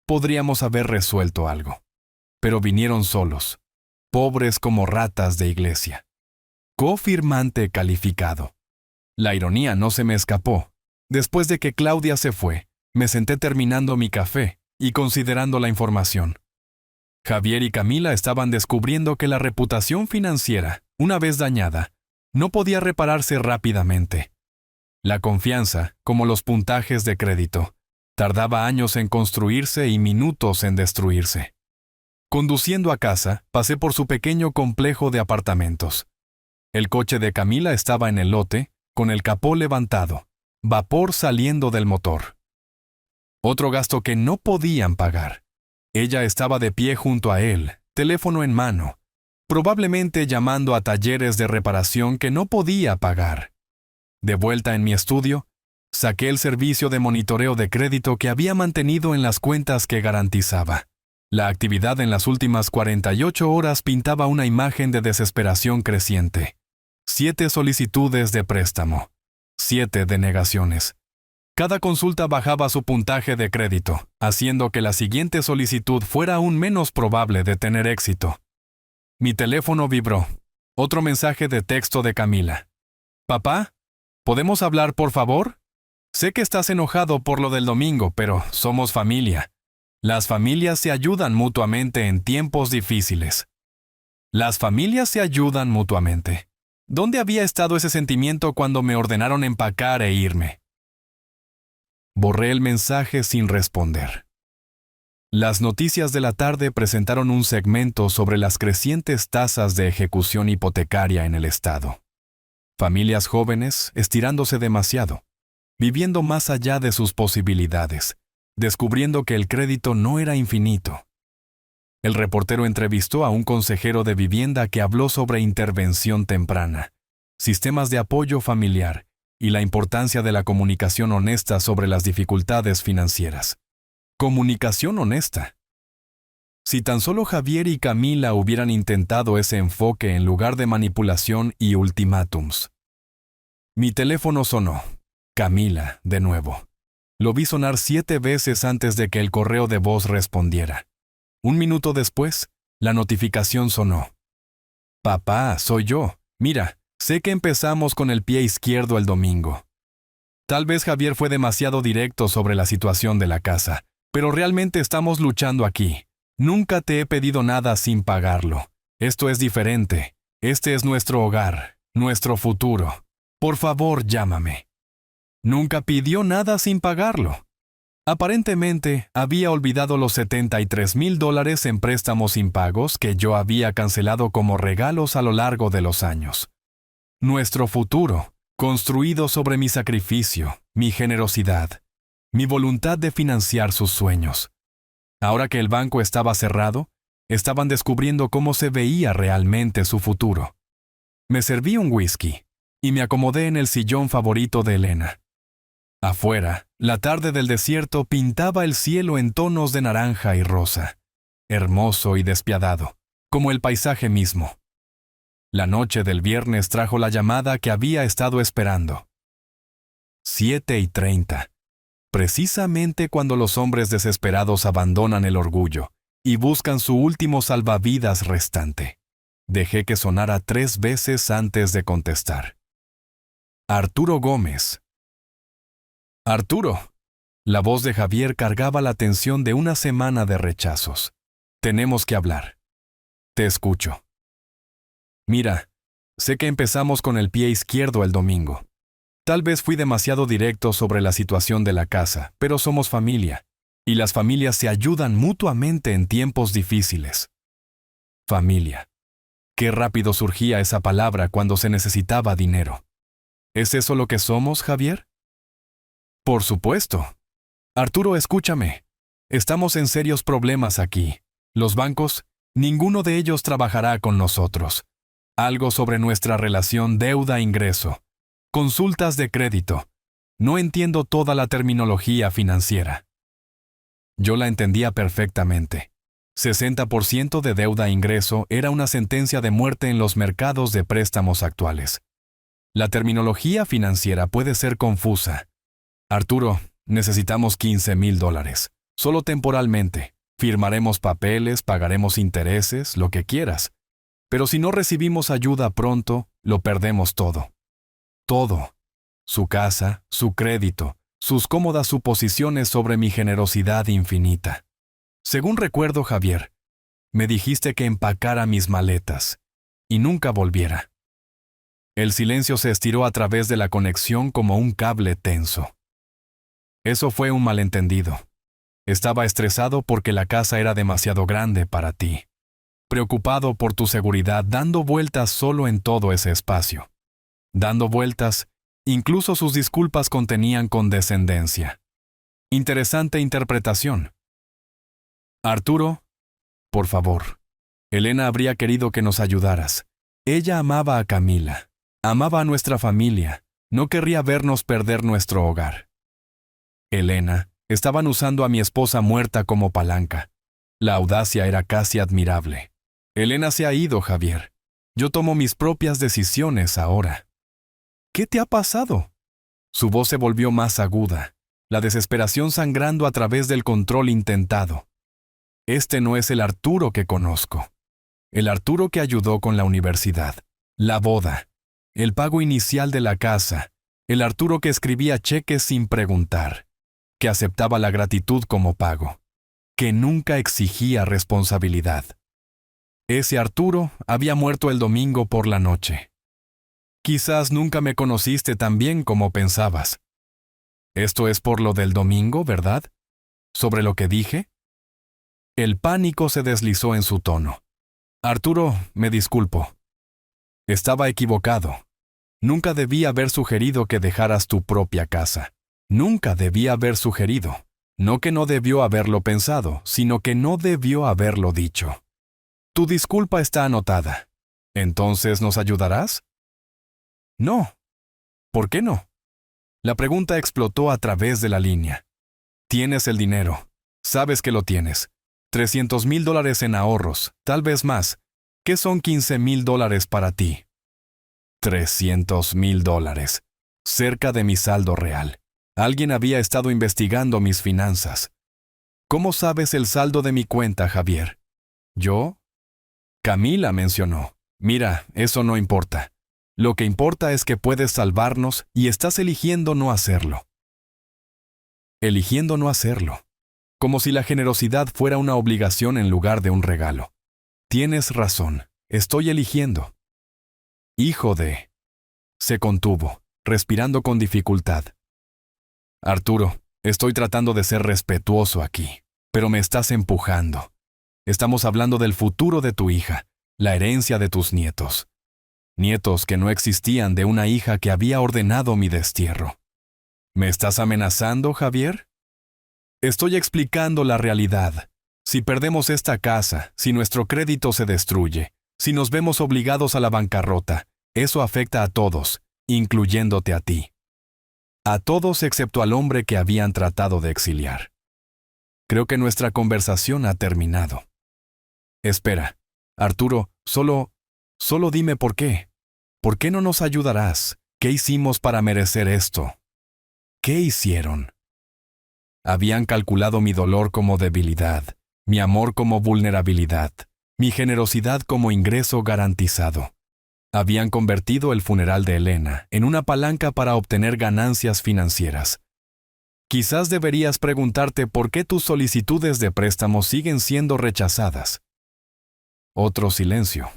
podríamos haber resuelto algo. Pero vinieron solos, pobres como ratas de iglesia. Cofirmante calificado. La ironía no se me escapó. Después de que Claudia se fue, me senté terminando mi café y considerando la información. Javier y Camila estaban descubriendo que la reputación financiera, una vez dañada, no podía repararse rápidamente. La confianza, como los puntajes de crédito, tardaba años en construirse y minutos en destruirse. Conduciendo a casa, pasé por su pequeño complejo de apartamentos. El coche de Camila estaba en el lote, con el capó levantado, vapor saliendo del motor. Otro gasto que no podían pagar. Ella estaba de pie junto a él, teléfono en mano, probablemente llamando a talleres de reparación que no podía pagar. De vuelta en mi estudio, saqué el servicio de monitoreo de crédito que había mantenido en las cuentas que garantizaba. La actividad en las últimas 48 horas pintaba una imagen de desesperación creciente. 7 solicitudes de préstamo. 7 denegaciones. Cada consulta bajaba su puntaje de crédito, haciendo que la siguiente solicitud fuera aún menos probable de tener éxito. Mi teléfono vibró. Otro mensaje de texto de Camila. «Papá, ¿podemos hablar, por favor? Sé que estás enojado por lo del domingo, pero somos familia. Las familias se ayudan mutuamente en tiempos difíciles». Las familias se ayudan mutuamente. ¿Dónde había estado ese sentimiento cuando me ordenaron empacar e irme? Borré el mensaje sin responder. Las noticias de la tarde presentaron un segmento sobre las crecientes tasas de ejecución hipotecaria en el estado. Familias jóvenes estirándose demasiado, viviendo más allá de sus posibilidades, descubriendo que el crédito no era infinito. El reportero entrevistó a un consejero de vivienda que habló sobre intervención temprana, sistemas de apoyo familiar y la importancia de la comunicación honesta sobre las dificultades financieras. Comunicación honesta. Si tan solo Javier y Camila hubieran intentado ese enfoque en lugar de manipulación y ultimátums. Mi teléfono sonó. Camila, de nuevo. Lo vi sonar 7 veces antes de que el correo de voz respondiera. Un minuto después, la notificación sonó. «Papá, soy yo. Mira, sé que empezamos con el pie izquierdo el domingo. Tal vez Javier fue demasiado directo sobre la situación de la casa, pero realmente estamos luchando aquí. Nunca te he pedido nada sin pagarlo. Esto es diferente. Este es nuestro hogar, nuestro futuro. Por favor, llámame». Nunca pidió nada sin pagarlo. Aparentemente, había olvidado los $73,000 en préstamos impagos que yo había cancelado como regalos a lo largo de los años. Nuestro futuro, construido sobre mi sacrificio, mi generosidad, mi voluntad de financiar sus sueños. Ahora que el banco estaba cerrado, estaban descubriendo cómo se veía realmente su futuro. Me serví un whisky y me acomodé en el sillón favorito de Elena. Afuera, la tarde del desierto pintaba el cielo en tonos de naranja y rosa, hermoso y despiadado, como el paisaje mismo. La noche del viernes trajo la llamada que había estado esperando. 7:30, precisamente cuando los hombres desesperados abandonan el orgullo y buscan su último salvavidas restante. Dejé que sonara 3 veces antes de contestar. Arturo Gómez. «Arturo». La voz de Javier cargaba la tensión de una semana de rechazos. «Tenemos que hablar». «Te escucho». «Mira, sé que empezamos con el pie izquierdo el domingo. Tal vez fui demasiado directo sobre la situación de la casa, pero somos familia, y las familias se ayudan mutuamente en tiempos difíciles». Familia. Qué rápido surgía esa palabra cuando se necesitaba dinero. ¿Es eso lo que somos, Javier? Por supuesto. Arturo, escúchame. Estamos en serios problemas aquí. Los bancos, ninguno de ellos trabajará con nosotros. Algo sobre nuestra relación deuda-ingreso. Consultas de crédito. No entiendo toda la terminología financiera. Yo la entendía perfectamente. 60% de deuda-ingreso era una sentencia de muerte en los mercados de préstamos actuales. La terminología financiera puede ser confusa. Arturo, necesitamos $15,000. Solo temporalmente. Firmaremos papeles, pagaremos intereses, lo que quieras. Pero si no recibimos ayuda pronto, lo perdemos todo. Todo. Su casa, su crédito, sus cómodas suposiciones sobre mi generosidad infinita. Según recuerdo, Javier, me dijiste que empacara mis maletas y nunca volviera. El silencio se estiró a través de la conexión como un cable tenso. Eso fue un malentendido. Estaba estresado porque la casa era demasiado grande para ti. preocupado por tu seguridad, dando vueltas solo en todo ese espacio. Dando vueltas, incluso sus disculpas contenían condescendencia. Interesante interpretación. Arturo, por favor. Elena habría querido que nos ayudaras. Ella amaba a Camila, amaba a nuestra familia, no querría vernos perder nuestro hogar. Elena, estaban usando a mi esposa muerta como palanca. La audacia era casi admirable. Elena se ha ido, Javier. Yo tomo mis propias decisiones ahora. ¿Qué te ha pasado? Su voz se volvió más aguda, la desesperación sangrando a través del control intentado. Este no es el Arturo que conozco. El Arturo que ayudó con la universidad, la boda, el pago inicial de la casa, el Arturo que escribía cheques sin preguntar, que aceptaba la gratitud como pago, que nunca exigía responsabilidad. Ese Arturo había muerto el domingo por la noche. Quizás nunca me conociste tan bien como pensabas. Esto es por lo del domingo, ¿verdad? ¿Sobre lo que dije? El pánico se deslizó en su tono. Arturo, me disculpo. Estaba equivocado. Nunca debí haber sugerido que dejaras tu propia casa. Nunca debí haber sugerido. No que no debió haberlo pensado, sino que no debió haberlo dicho. Tu disculpa está anotada. ¿Entonces nos ayudarás? No. ¿Por qué no? La pregunta explotó a través de la línea. Tienes el dinero. Sabes que lo tienes. $300,000 en ahorros, tal vez más. ¿Qué son $15,000 para ti? $300,000. Cerca de mi saldo real. Alguien había estado investigando mis finanzas. ¿Cómo sabes el saldo de mi cuenta, Javier? ¿Yo? Camila mencionó. Mira, eso no importa. Lo que importa es que puedes salvarnos y estás eligiendo no hacerlo. Eligiendo no hacerlo. Como si la generosidad fuera una obligación en lugar de un regalo. Tienes razón, estoy eligiendo. Hijo de... Se contuvo, respirando con dificultad. Arturo, estoy tratando de ser respetuoso aquí, pero me estás empujando. Estamos hablando del futuro de tu hija, la herencia de tus nietos. Nietos que no existían de una hija que había ordenado mi destierro. ¿Me estás amenazando, Javier? Estoy explicando la realidad. Si perdemos esta casa, si nuestro crédito se destruye, si nos vemos obligados a la bancarrota, eso afecta a todos, incluyéndote a ti. A todos excepto al hombre que habían tratado de exiliar. Creo que nuestra conversación ha terminado. Espera, Arturo, solo dime por qué. ¿Por qué no nos ayudarás? ¿Qué hicimos para merecer esto? ¿Qué hicieron? Habían calculado mi dolor como debilidad, mi amor como vulnerabilidad, mi generosidad como ingreso garantizado. Habían convertido el funeral de Elena en una palanca para obtener ganancias financieras. Quizás deberías preguntarte por qué tus solicitudes de préstamo siguen siendo rechazadas. Otro silencio,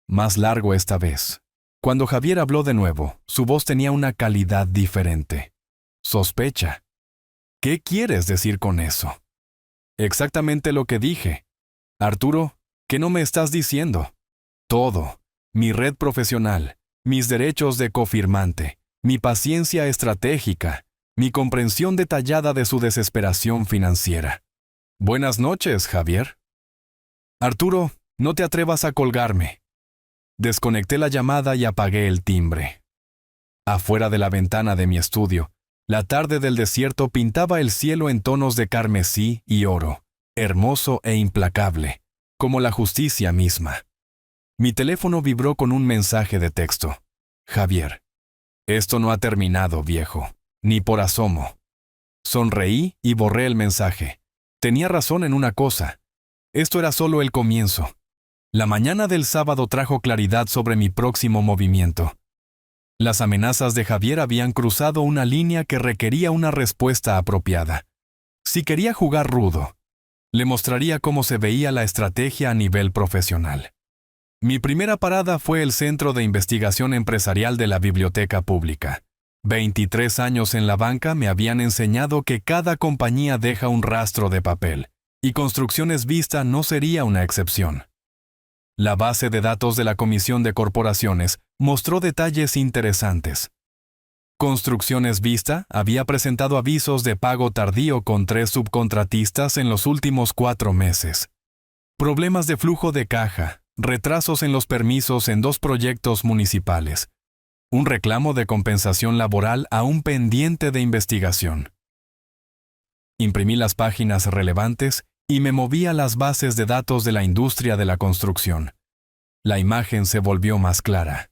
más largo esta vez. Cuando Javier habló de nuevo, su voz tenía una calidad diferente. Sospecha. ¿Qué quieres decir con eso? Exactamente lo que dije. Arturo, ¿qué no me estás diciendo? Todo. Mi red profesional, mis derechos de cofirmante, mi paciencia estratégica, mi comprensión detallada de su desesperación financiera. Buenas noches, Javier. Arturo, no te atrevas a colgarme. Desconecté la llamada y apagué el timbre. Afuera de la ventana de mi estudio, la tarde del desierto pintaba el cielo en tonos de carmesí y oro, hermoso e implacable, como la justicia misma. Mi teléfono vibró con un mensaje de texto. Javier, esto no ha terminado, viejo, ni por asomo. Sonreí y borré el mensaje. Tenía razón en una cosa. Esto era solo el comienzo. La mañana del sábado trajo claridad sobre mi próximo movimiento. Las amenazas de Javier habían cruzado una línea que requería una respuesta apropiada. Si quería jugar rudo, le mostraría cómo se veía la estrategia a nivel profesional. Mi primera parada fue el Centro de Investigación Empresarial de la Biblioteca Pública. 23 años en la banca me habían enseñado que cada compañía deja un rastro de papel, y Construcciones Vista no sería una excepción. La base de datos de la Comisión de Corporaciones mostró detalles interesantes. Construcciones Vista había presentado avisos de pago tardío con 3 subcontratistas en los últimos 4 meses. Problemas de flujo de caja, retrasos en los permisos en 2 proyectos municipales. Un reclamo de compensación laboral aún pendiente de investigación. Imprimí las páginas relevantes y me moví a las bases de datos de la industria de la construcción. La imagen se volvió más clara.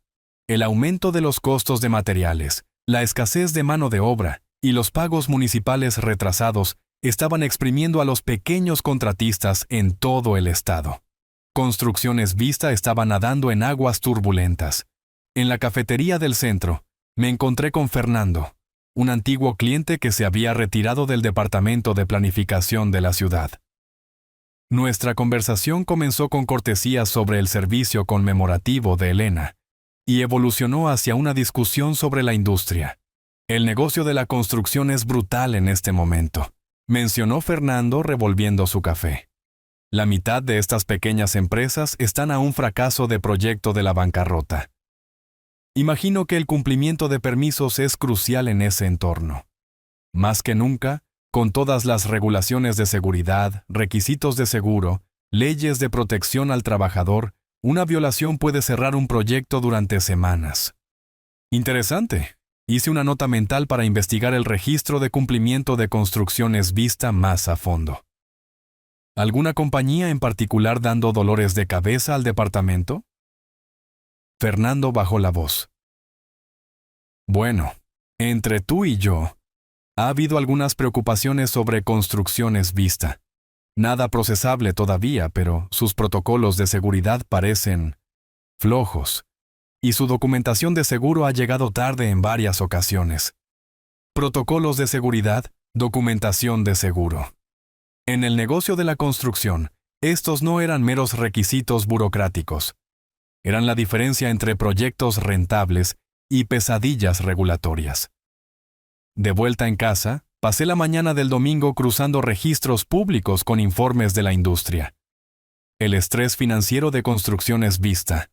El aumento de los costos de materiales, la escasez de mano de obra y los pagos municipales retrasados estaban exprimiendo a los pequeños contratistas en todo el estado. Construcciones Vista estaba nadando en aguas turbulentas. En la cafetería del centro, me encontré con Fernando, un antiguo cliente que se había retirado del departamento de planificación de la ciudad. Nuestra conversación comenzó con cortesías sobre el servicio conmemorativo de Elena y evolucionó hacia una discusión sobre la industria. El negocio de la construcción es brutal en este momento, mencionó Fernando revolviendo su café. La mitad de estas pequeñas empresas están a un fracaso de proyecto de la bancarrota. Imagino que el cumplimiento de permisos es crucial en ese entorno. Más que nunca, con todas las regulaciones de seguridad, requisitos de seguro, leyes de protección al trabajador, una violación puede cerrar un proyecto durante semanas. Interesante. Hice una nota mental para investigar el registro de cumplimiento de Construcciones Vista más a fondo. ¿Alguna compañía en particular dando dolores de cabeza al departamento? Fernando bajó la voz. Bueno, entre tú y yo, ha habido algunas preocupaciones sobre Construcciones Vista. Nada procesable todavía, pero sus protocolos de seguridad parecen flojos, y su documentación de seguro ha llegado tarde en varias ocasiones. Protocolos de seguridad, documentación de seguro. En el negocio de la construcción, estos no eran meros requisitos burocráticos. Eran la diferencia entre proyectos rentables y pesadillas regulatorias. De vuelta en casa, pasé la mañana del domingo cruzando registros públicos con informes de la industria. El estrés financiero de Construcciones Vista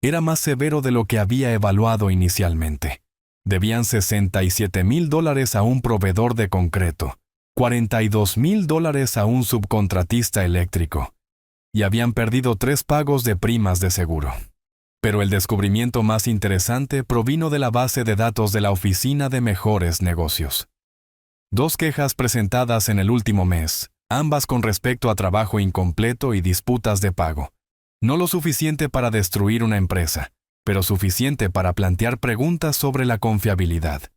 era más severo de lo que había evaluado inicialmente. Debían $67,000 a un proveedor de concreto, $42,000 a un subcontratista eléctrico, y habían perdido 3 pagos de primas de seguro. Pero el descubrimiento más interesante provino de la base de datos de la Oficina de Mejores Negocios. 2 quejas presentadas en el último mes, ambas con respecto a trabajo incompleto y disputas de pago. No lo suficiente para destruir una empresa, pero suficiente para plantear preguntas sobre la confiabilidad.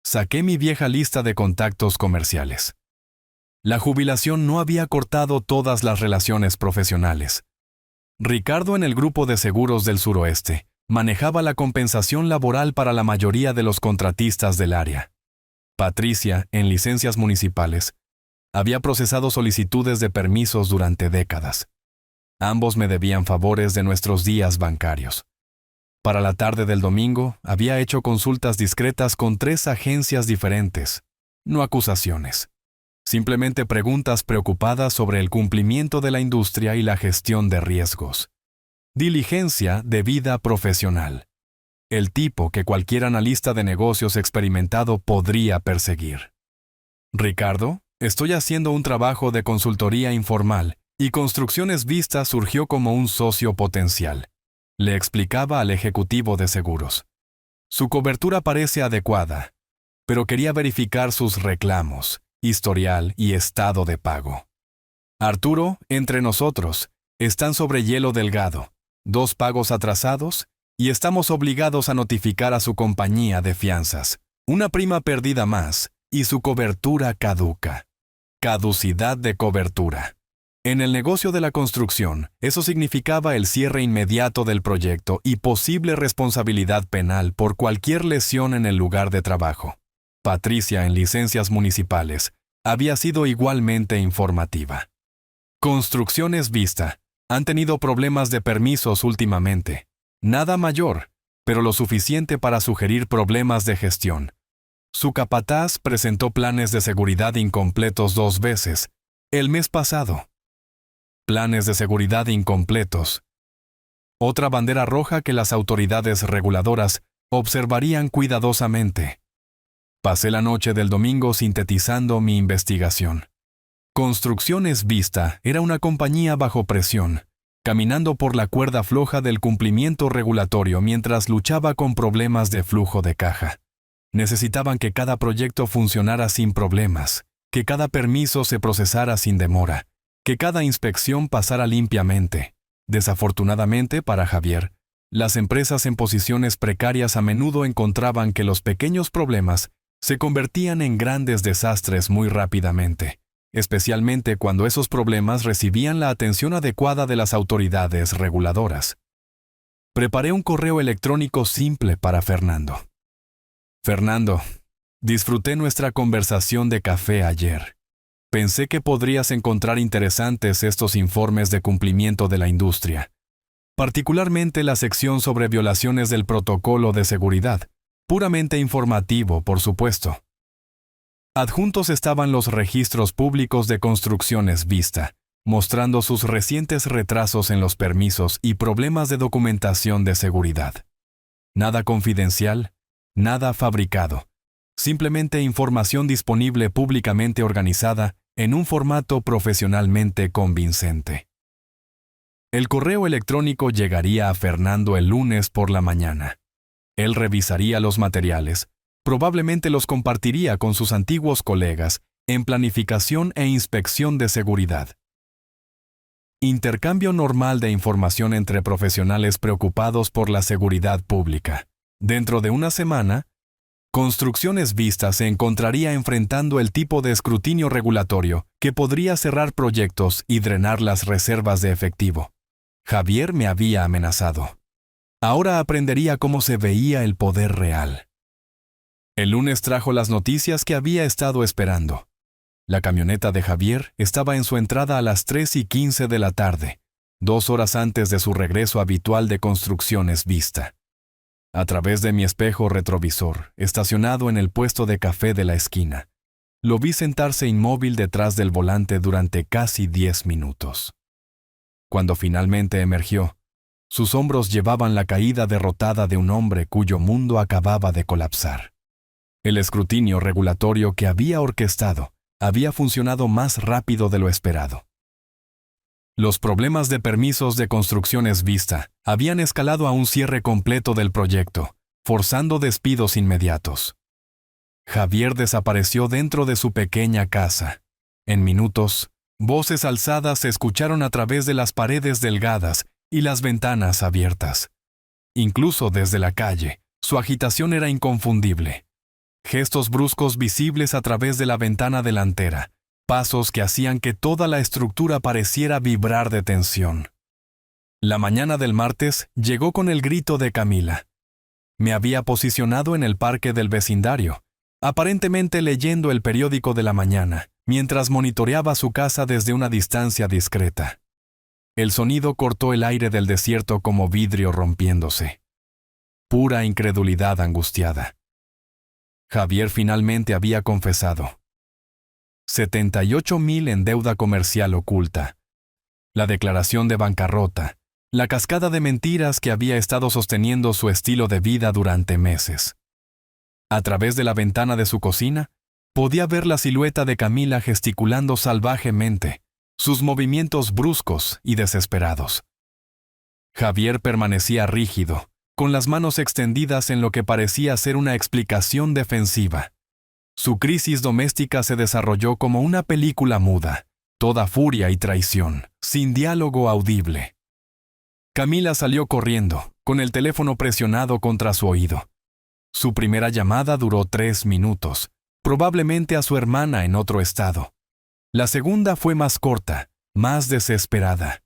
Saqué mi vieja lista de contactos comerciales. La jubilación no había cortado todas las relaciones profesionales. Ricardo, en el grupo de seguros del suroeste, manejaba la compensación laboral para la mayoría de los contratistas del área. Patricia, en licencias municipales, había procesado solicitudes de permisos durante décadas. Ambos me debían favores de nuestros días bancarios. Para la tarde del domingo, había hecho consultas discretas con 3 agencias diferentes, no acusaciones. Simplemente preguntas preocupadas sobre el cumplimiento de la industria y la gestión de riesgos. Diligencia de vida profesional. El tipo que cualquier analista de negocios experimentado podría perseguir. Ricardo, estoy haciendo un trabajo de consultoría informal y Construcciones Vista surgió como un socio potencial. Le explicaba al ejecutivo de seguros. Su cobertura parece adecuada, pero quería verificar sus reclamos, historial y estado de pago. Arturo, entre nosotros, están sobre hielo delgado, 2 pagos atrasados, y estamos obligados a notificar a su compañía de fianzas, una prima perdida más, y su cobertura caduca. Caducidad de cobertura. En el negocio de la construcción, eso significaba el cierre inmediato del proyecto y posible responsabilidad penal por cualquier lesión en el lugar de trabajo. Patricia, en licencias municipales, había sido igualmente informativa. Construcciones Vista han tenido problemas de permisos últimamente. Nada mayor, pero lo suficiente para sugerir problemas de gestión. Su capataz presentó planes de seguridad incompletos 2 veces, el mes pasado. Planes de seguridad incompletos. Otra bandera roja que las autoridades reguladoras observarían cuidadosamente. Pasé la noche del domingo sintetizando mi investigación. Construcciones Vista era una compañía bajo presión, caminando por la cuerda floja del cumplimiento regulatorio mientras luchaba con problemas de flujo de caja. Necesitaban que cada proyecto funcionara sin problemas, que cada permiso se procesara sin demora, que cada inspección pasara limpiamente. Desafortunadamente para Javier, las empresas en posiciones precarias a menudo encontraban que los pequeños problemas se convertían en grandes desastres muy rápidamente, especialmente cuando esos problemas recibían la atención adecuada de las autoridades reguladoras. Preparé un correo electrónico simple para Fernando. Fernando, disfruté nuestra conversación de café ayer. Pensé que podrías encontrar interesantes estos informes de cumplimiento de la industria, particularmente la sección sobre violaciones del protocolo de seguridad, puramente informativo, por supuesto. Adjuntos estaban los registros públicos de Construcciones Vista, mostrando sus recientes retrasos en los permisos y problemas de documentación de seguridad. Nada confidencial, nada fabricado, simplemente información disponible públicamente organizada en un formato profesionalmente convincente. El correo electrónico llegaría a Fernando el lunes por la mañana. Él revisaría los materiales, probablemente los compartiría con sus antiguos colegas en planificación e inspección de seguridad. Intercambio normal de información entre profesionales preocupados por la seguridad pública. Dentro de una semana, Construcciones Vista se encontraría enfrentando el tipo de escrutinio regulatorio que podría cerrar proyectos y drenar las reservas de efectivo. Javier me había amenazado. Ahora aprendería cómo se veía el poder real. El lunes trajo las noticias que había estado esperando. La camioneta de Javier estaba en su entrada a las 3:15 de la tarde, 2 horas antes de su regreso habitual de Construcciones Vista. A través de mi espejo retrovisor, estacionado en el puesto de café de la esquina, lo vi sentarse inmóvil detrás del volante durante casi 10 minutos. Cuando finalmente emergió, sus hombros llevaban la caída derrotada de un hombre cuyo mundo acababa de colapsar. El escrutinio regulatorio que había orquestado había funcionado más rápido de lo esperado. Los problemas de permisos de Construcciones Vista habían escalado a un cierre completo del proyecto, forzando despidos inmediatos. Javier desapareció dentro de su pequeña casa. En minutos, voces alzadas se escucharon a través de las paredes delgadas y las ventanas abiertas. Incluso desde la calle, su agitación era inconfundible. Gestos bruscos visibles a través de la ventana delantera, pasos que hacían que toda la estructura pareciera vibrar de tensión. La mañana del martes llegó con el grito de Camila. Me había posicionado en el parque del vecindario, aparentemente leyendo el periódico de la mañana, mientras monitoreaba su casa desde una distancia discreta. El sonido cortó el aire del desierto como vidrio rompiéndose. Pura incredulidad angustiada. Javier finalmente había confesado. 78,000 en deuda comercial oculta. La declaración de bancarrota, la cascada de mentiras que había estado sosteniendo su estilo de vida durante meses. A través de la ventana de su cocina, podía ver la silueta de Camila gesticulando salvajemente, sus movimientos bruscos y desesperados. Javier permanecía rígido, con las manos extendidas en lo que parecía ser una explicación defensiva. Su crisis doméstica se desarrolló como una película muda, toda furia y traición, sin diálogo audible. Camila salió corriendo, con el teléfono presionado contra su oído. Su primera llamada duró 3 minutos, probablemente a su hermana en otro estado. La segunda fue más corta, más desesperada.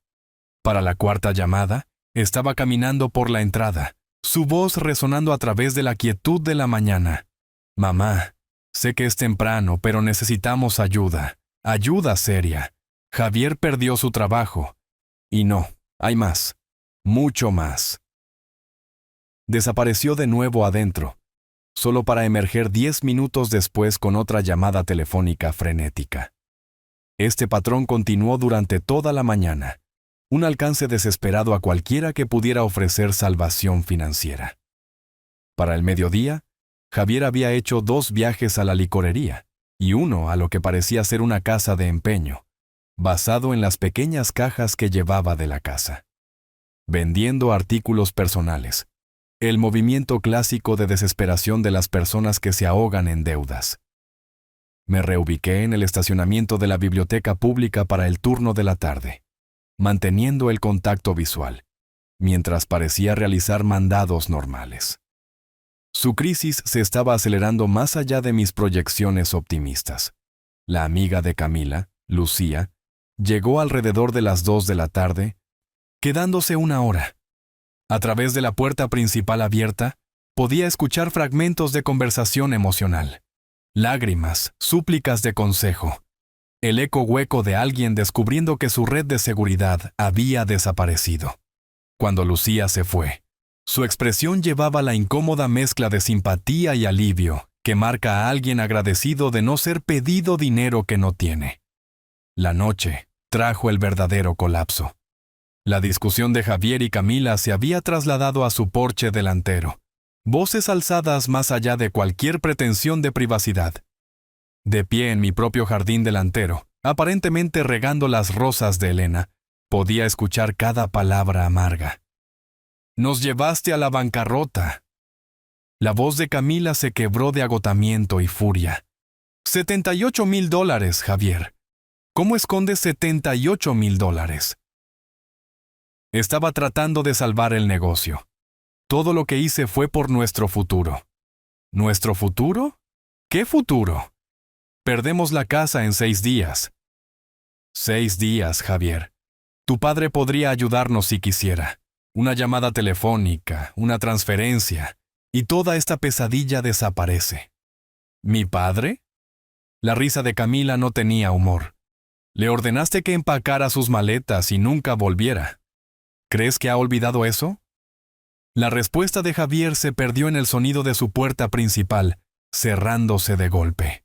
Para la cuarta llamada, estaba caminando por la entrada, su voz resonando a través de la quietud de la mañana. «Mamá, sé que es temprano, pero necesitamos ayuda. Ayuda seria. Javier perdió su trabajo. Y no, hay más. Mucho más». Desapareció de nuevo adentro, solo para emerger 10 minutos después con otra llamada telefónica frenética. Este patrón continuó durante toda la mañana. un alcance desesperado a cualquiera que pudiera ofrecer salvación financiera. Para el mediodía, Javier había hecho 2 viajes a la licorería y uno a lo que parecía ser una casa de empeño, basado en las pequeñas cajas que llevaba de la casa. Vendiendo artículos personales, el movimiento clásico de desesperación de las personas que se ahogan en deudas. Me reubiqué en el estacionamiento de la biblioteca pública para el turno de la tarde, manteniendo el contacto visual, mientras parecía realizar mandados normales. Su crisis se estaba acelerando más allá de mis proyecciones optimistas. La amiga de Camila, Lucía, llegó alrededor de las 2 de la tarde, quedándose 1 hora. A través de la puerta principal abierta, podía escuchar fragmentos de conversación emocional, lágrimas, súplicas de consejo, el eco hueco de alguien descubriendo que su red de seguridad había desaparecido. Cuando Lucía se fue, su expresión llevaba la incómoda mezcla de simpatía y alivio que marca a alguien agradecido de no ser pedido dinero que no tiene. La noche trajo el verdadero colapso. La discusión de Javier y Camila se había trasladado a su porche delantero, voces alzadas más allá de cualquier pretensión de privacidad. De pie en mi propio jardín delantero, aparentemente regando las rosas de Elena, podía escuchar cada palabra amarga. «Nos llevaste a la bancarrota». La voz de Camila se quebró de agotamiento y furia. $78,000, Javier. ¿Cómo escondes $78,000? Estaba tratando de salvar el negocio. Todo lo que hice fue por nuestro futuro. ¿Nuestro futuro? ¿Qué futuro? Perdemos la casa en 6 días. 6 días, Javier. Tu padre podría ayudarnos si quisiera. Una llamada telefónica, una transferencia, y toda esta pesadilla desaparece. ¿Mi padre? La risa de Camila no tenía humor. Le ordenaste que empacara sus maletas y nunca volviera. ¿Crees que ha olvidado eso? La respuesta de Javier se perdió en el sonido de su puerta principal, cerrándose de golpe.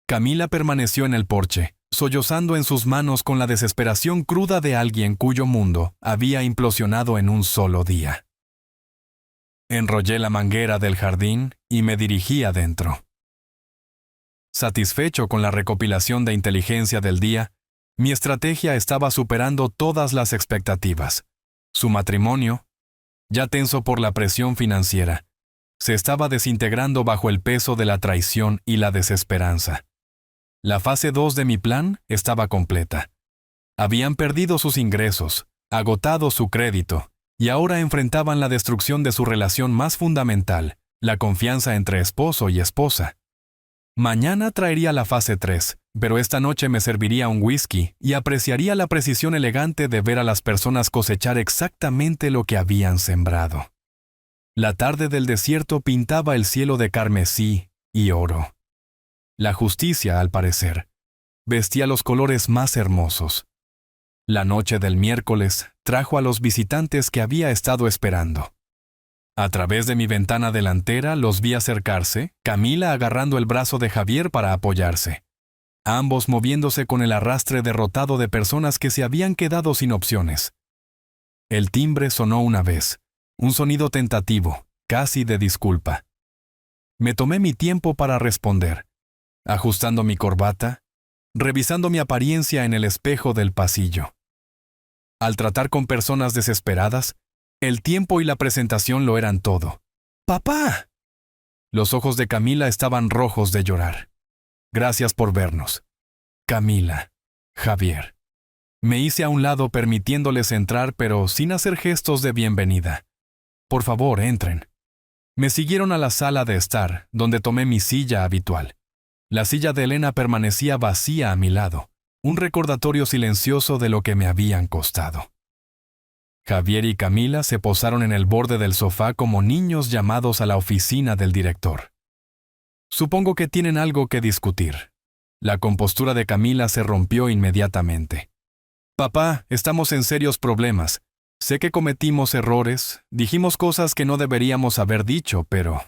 Camila permaneció en el porche, sollozando en sus manos con la desesperación cruda de alguien cuyo mundo había implosionado en un solo día. Enrollé la manguera del jardín y me dirigí adentro. Satisfecho con la recopilación de inteligencia del día, mi estrategia estaba superando todas las expectativas. Su matrimonio, ya tenso por la presión financiera, se estaba desintegrando bajo el peso de la traición y la desesperanza. La fase 2 de mi plan estaba completa. Habían perdido sus ingresos, agotado su crédito, y ahora enfrentaban la destrucción de su relación más fundamental, la confianza entre esposo y esposa. Mañana traería la fase 3, pero esta noche me serviría un whisky y apreciaría la precisión elegante de ver a las personas cosechar exactamente lo que habían sembrado. La tarde del desierto pintaba el cielo de carmesí y oro. La justicia, al parecer, vestía los colores más hermosos. La noche del miércoles trajo a los visitantes que había estado esperando. A través de mi ventana delantera los vi acercarse, Camila agarrando el brazo de Javier para apoyarse. Ambos moviéndose con el arrastre derrotado de personas que se habían quedado sin opciones. El timbre sonó una vez, un sonido tentativo, casi de disculpa. Me tomé mi tiempo para responder, ajustando mi corbata, revisando mi apariencia en el espejo del pasillo. Al tratar con personas desesperadas, el tiempo y la presentación lo eran todo. ¡Papá! Los ojos de Camila estaban rojos de llorar. Gracias por vernos. Camila, Javier. Me hice a un lado permitiéndoles entrar, pero sin hacer gestos de bienvenida. Por favor, entren. Me siguieron a la sala de estar, donde tomé mi silla habitual. La silla de Elena permanecía vacía a mi lado, un recordatorio silencioso de lo que me habían costado. Javier y Camila se posaron en el borde del sofá como niños llamados a la oficina del director. Supongo que tienen algo que discutir. La compostura de Camila se rompió inmediatamente. Papá, estamos en serios problemas. Sé que cometimos errores, dijimos cosas que no deberíamos haber dicho, pero...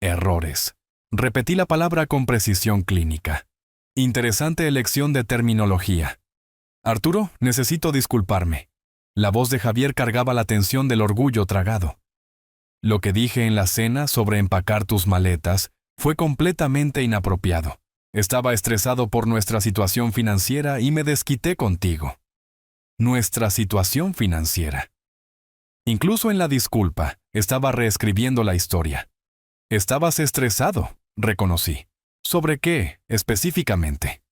Errores. Repetí la palabra con precisión clínica. Interesante elección de terminología. Arturo, necesito disculparme. La voz de Javier cargaba la tensión del orgullo tragado. Lo que dije en la cena sobre empacar tus maletas fue completamente inapropiado. Estaba estresado por nuestra situación financiera y me desquité contigo. Nuestra situación financiera. Incluso en la disculpa, estaba reescribiendo la historia. Estabas estresado, reconocí. ¿Sobre qué, específicamente?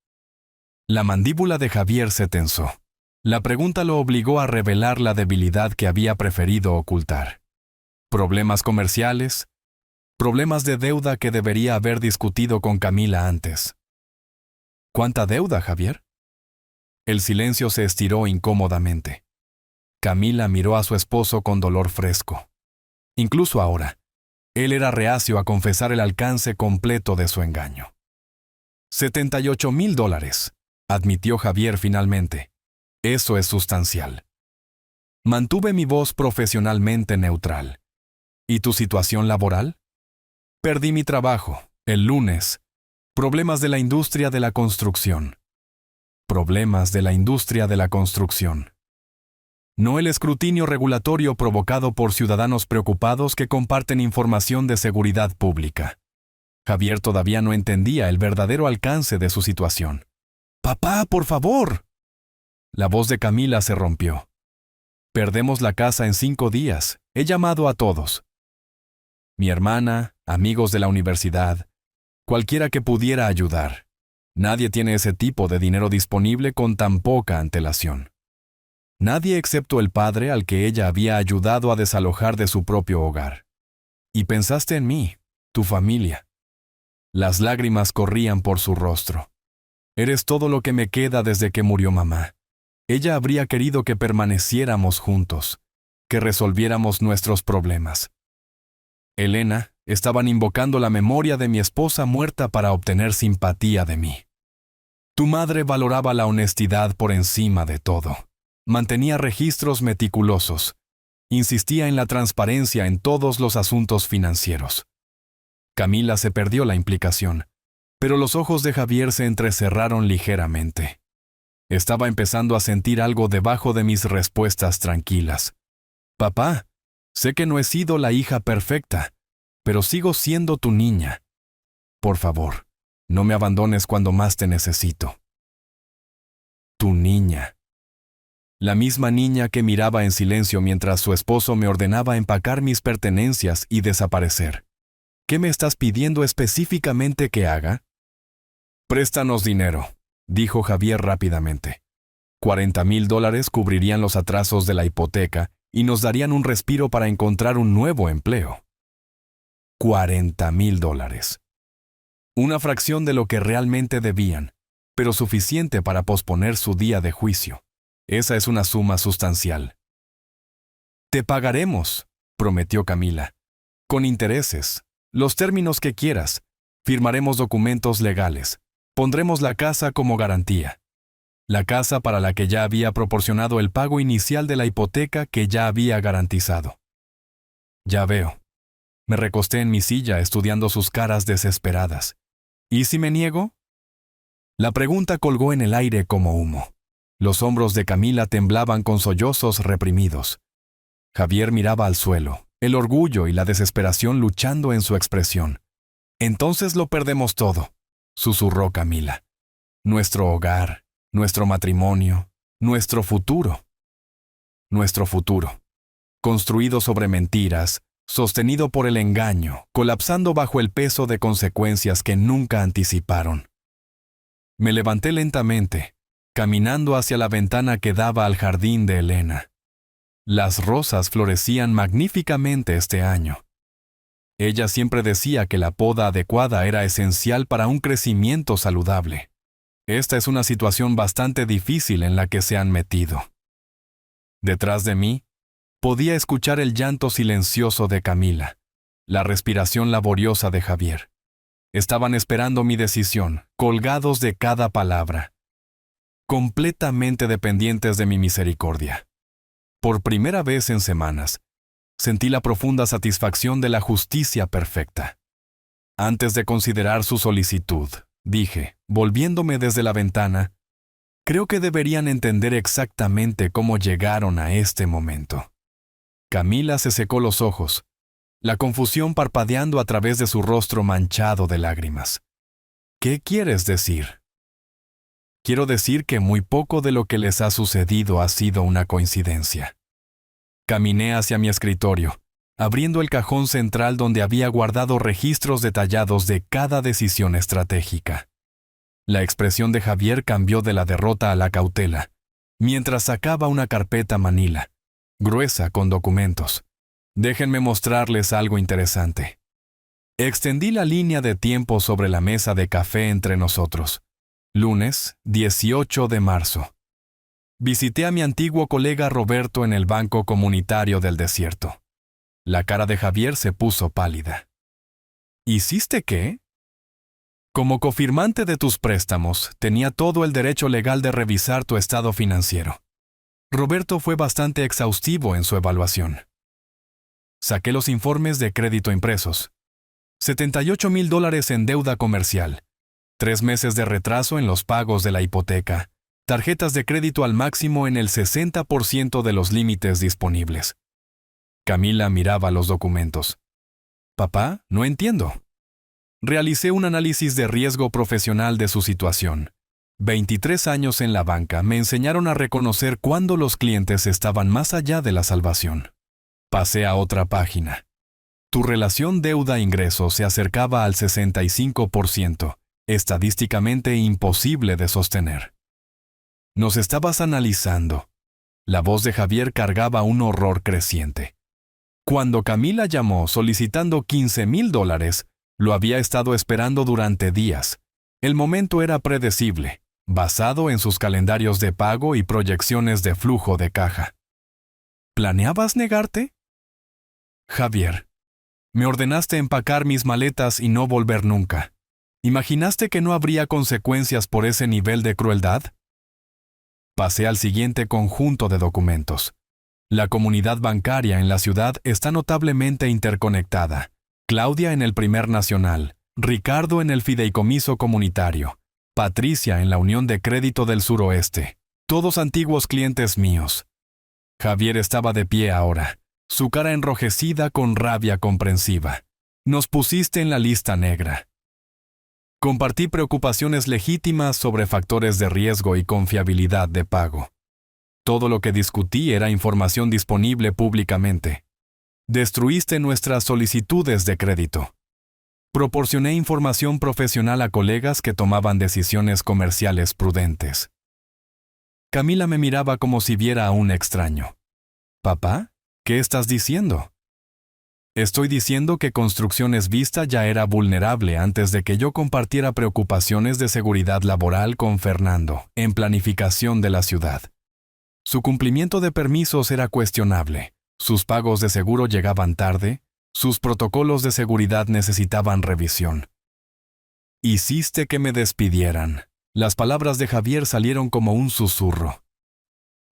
La mandíbula de Javier se tensó. La pregunta lo obligó a revelar la debilidad que había preferido ocultar. ¿Problemas comerciales? Problemas de deuda que debería haber discutido con Camila antes. ¿Cuánta deuda, Javier? El silencio se estiró incómodamente. Camila miró a su esposo con dolor fresco. Incluso ahora, él era reacio a confesar el alcance completo de su engaño. $78,000, admitió Javier finalmente. Eso es sustancial. Mantuve mi voz profesionalmente neutral. ¿Y tu situación laboral? Perdí mi trabajo, el lunes. Problemas de la industria de la construcción. Problemas de la industria de la construcción. No el escrutinio regulatorio provocado por ciudadanos preocupados que comparten información de seguridad pública. Javier todavía no entendía el verdadero alcance de su situación. «¡Papá, por favor!». La voz de Camila se rompió. «Perdemos la casa en 5 días. He llamado a todos. Mi hermana, amigos de la universidad, cualquiera que pudiera ayudar. Nadie tiene ese tipo de dinero disponible con tan poca antelación. Nadie excepto el padre al que ella había ayudado a desalojar de su propio hogar. Y pensaste en mí, tu familia». Las lágrimas corrían por su rostro. «Eres todo lo que me queda desde que murió mamá. Ella habría querido que permaneciéramos juntos, que resolviéramos nuestros problemas». Elena, estaban invocando la memoria de mi esposa muerta para obtener simpatía de mí. Tu madre valoraba la honestidad por encima de todo. Mantenía registros meticulosos. Insistía en la transparencia en todos los asuntos financieros. Camila se perdió la implicación, pero los ojos de Javier se entrecerraron ligeramente. Estaba empezando a sentir algo debajo de mis respuestas tranquilas. «Papá, sé que no he sido la hija perfecta, pero sigo siendo tu niña. Por favor, no me abandones cuando más te necesito». Tu niña. La misma niña que miraba en silencio mientras su esposo me ordenaba empacar mis pertenencias y desaparecer. ¿Qué me estás pidiendo específicamente que haga? Préstanos dinero, dijo Javier rápidamente. $40,000 cubrirían los atrasos de la hipoteca y nos darían un respiro para encontrar un nuevo empleo. $40,000. Una fracción de lo que realmente debían, pero suficiente para posponer su día de juicio. Esa es una suma sustancial. Te pagaremos, prometió Camila. Con intereses, los términos que quieras. Firmaremos documentos legales. Pondremos la casa como garantía. La casa para la que ya había proporcionado el pago inicial de la hipoteca que ya había garantizado. Ya veo. Me recosté en mi silla estudiando sus caras desesperadas. ¿Y si me niego? La pregunta colgó en el aire como humo. Los hombros de Camila temblaban con sollozos reprimidos. Javier miraba al suelo, el orgullo y la desesperación luchando en su expresión. «Entonces lo perdemos todo», susurró Camila. «Nuestro hogar, nuestro matrimonio, nuestro futuro». Nuestro futuro. Construido sobre mentiras, sostenido por el engaño, colapsando bajo el peso de consecuencias que nunca anticiparon. Me levanté lentamente, caminando hacia la ventana que daba al jardín de Elena. Las rosas florecían magníficamente este año. Ella siempre decía que la poda adecuada era esencial para un crecimiento saludable. Esta es una situación bastante difícil en la que se han metido. Detrás de mí, podía escuchar el llanto silencioso de Camila, la respiración laboriosa de Javier. Estaban esperando mi decisión, colgados de cada palabra, completamente dependientes de mi misericordia. Por primera vez en semanas, sentí la profunda satisfacción de la justicia perfecta. Antes de considerar su solicitud, dije, volviéndome desde la ventana, Creo que deberían entender exactamente cómo llegaron a este momento. Camila se secó los ojos, la confusión parpadeando a través de su rostro manchado de lágrimas. ¿Qué quieres decir? Quiero decir que muy poco de lo que les ha sucedido ha sido una coincidencia. Caminé hacia mi escritorio, abriendo el cajón central donde había guardado registros detallados de cada decisión estratégica. La expresión de Javier cambió de la derrota a la cautela, mientras sacaba una carpeta manila, gruesa con documentos. Déjenme mostrarles algo interesante. Extendí la línea de tiempo sobre la mesa de café entre nosotros. Lunes, 18 de marzo. Visité a mi antiguo colega Roberto en el Banco Comunitario del Desierto. La cara de Javier se puso pálida. ¿Hiciste qué? Como cofirmante de tus préstamos, tenía todo el derecho legal de revisar tu estado financiero. Roberto fue bastante exhaustivo en su evaluación. Saqué los informes de crédito impresos. $78,000 en deuda comercial. 3 meses de retraso en los pagos de la hipoteca. Tarjetas de crédito al máximo en el 60% de los límites disponibles. Camila miraba los documentos. Papá, no entiendo. Realicé un análisis de riesgo profesional de su situación. 23 años en la banca me enseñaron a reconocer cuándo los clientes estaban más allá de la salvación. Pasé a otra página. Tu relación deuda-ingreso se acercaba al 65%, estadísticamente imposible de sostener. Nos estabas analizando. La voz de Javier cargaba un horror creciente. Cuando Camila llamó solicitando $15,000, lo había estado esperando durante días. El momento era predecible, basado en sus calendarios de pago y proyecciones de flujo de caja. ¿Planeabas negarte? Javier, me ordenaste empacar mis maletas y no volver nunca. ¿Imaginaste que no habría consecuencias por ese nivel de crueldad? Pasé al siguiente conjunto de documentos. La comunidad bancaria en la ciudad está notablemente interconectada. Claudia en el Primer Nacional, Ricardo en el Fideicomiso Comunitario, Patricia en la Unión de Crédito del Suroeste, todos antiguos clientes míos. Javier estaba de pie ahora, su cara enrojecida con rabia comprensiva. Nos pusiste en la lista negra. Compartí preocupaciones legítimas sobre factores de riesgo y confiabilidad de pago. Todo lo que discutí era información disponible públicamente. Destruiste nuestras solicitudes de crédito. Proporcioné información profesional a colegas que tomaban decisiones comerciales prudentes. Camila me miraba como si viera a un extraño. «Papá, ¿qué estás diciendo?» Estoy diciendo que Construcciones Vista ya era vulnerable antes de que yo compartiera preocupaciones de seguridad laboral con Fernando, en planificación de la ciudad. Su cumplimiento de permisos era cuestionable. Sus pagos de seguro llegaban tarde, sus protocolos de seguridad necesitaban revisión. Hiciste que me despidieran. Las palabras de Javier salieron como un susurro.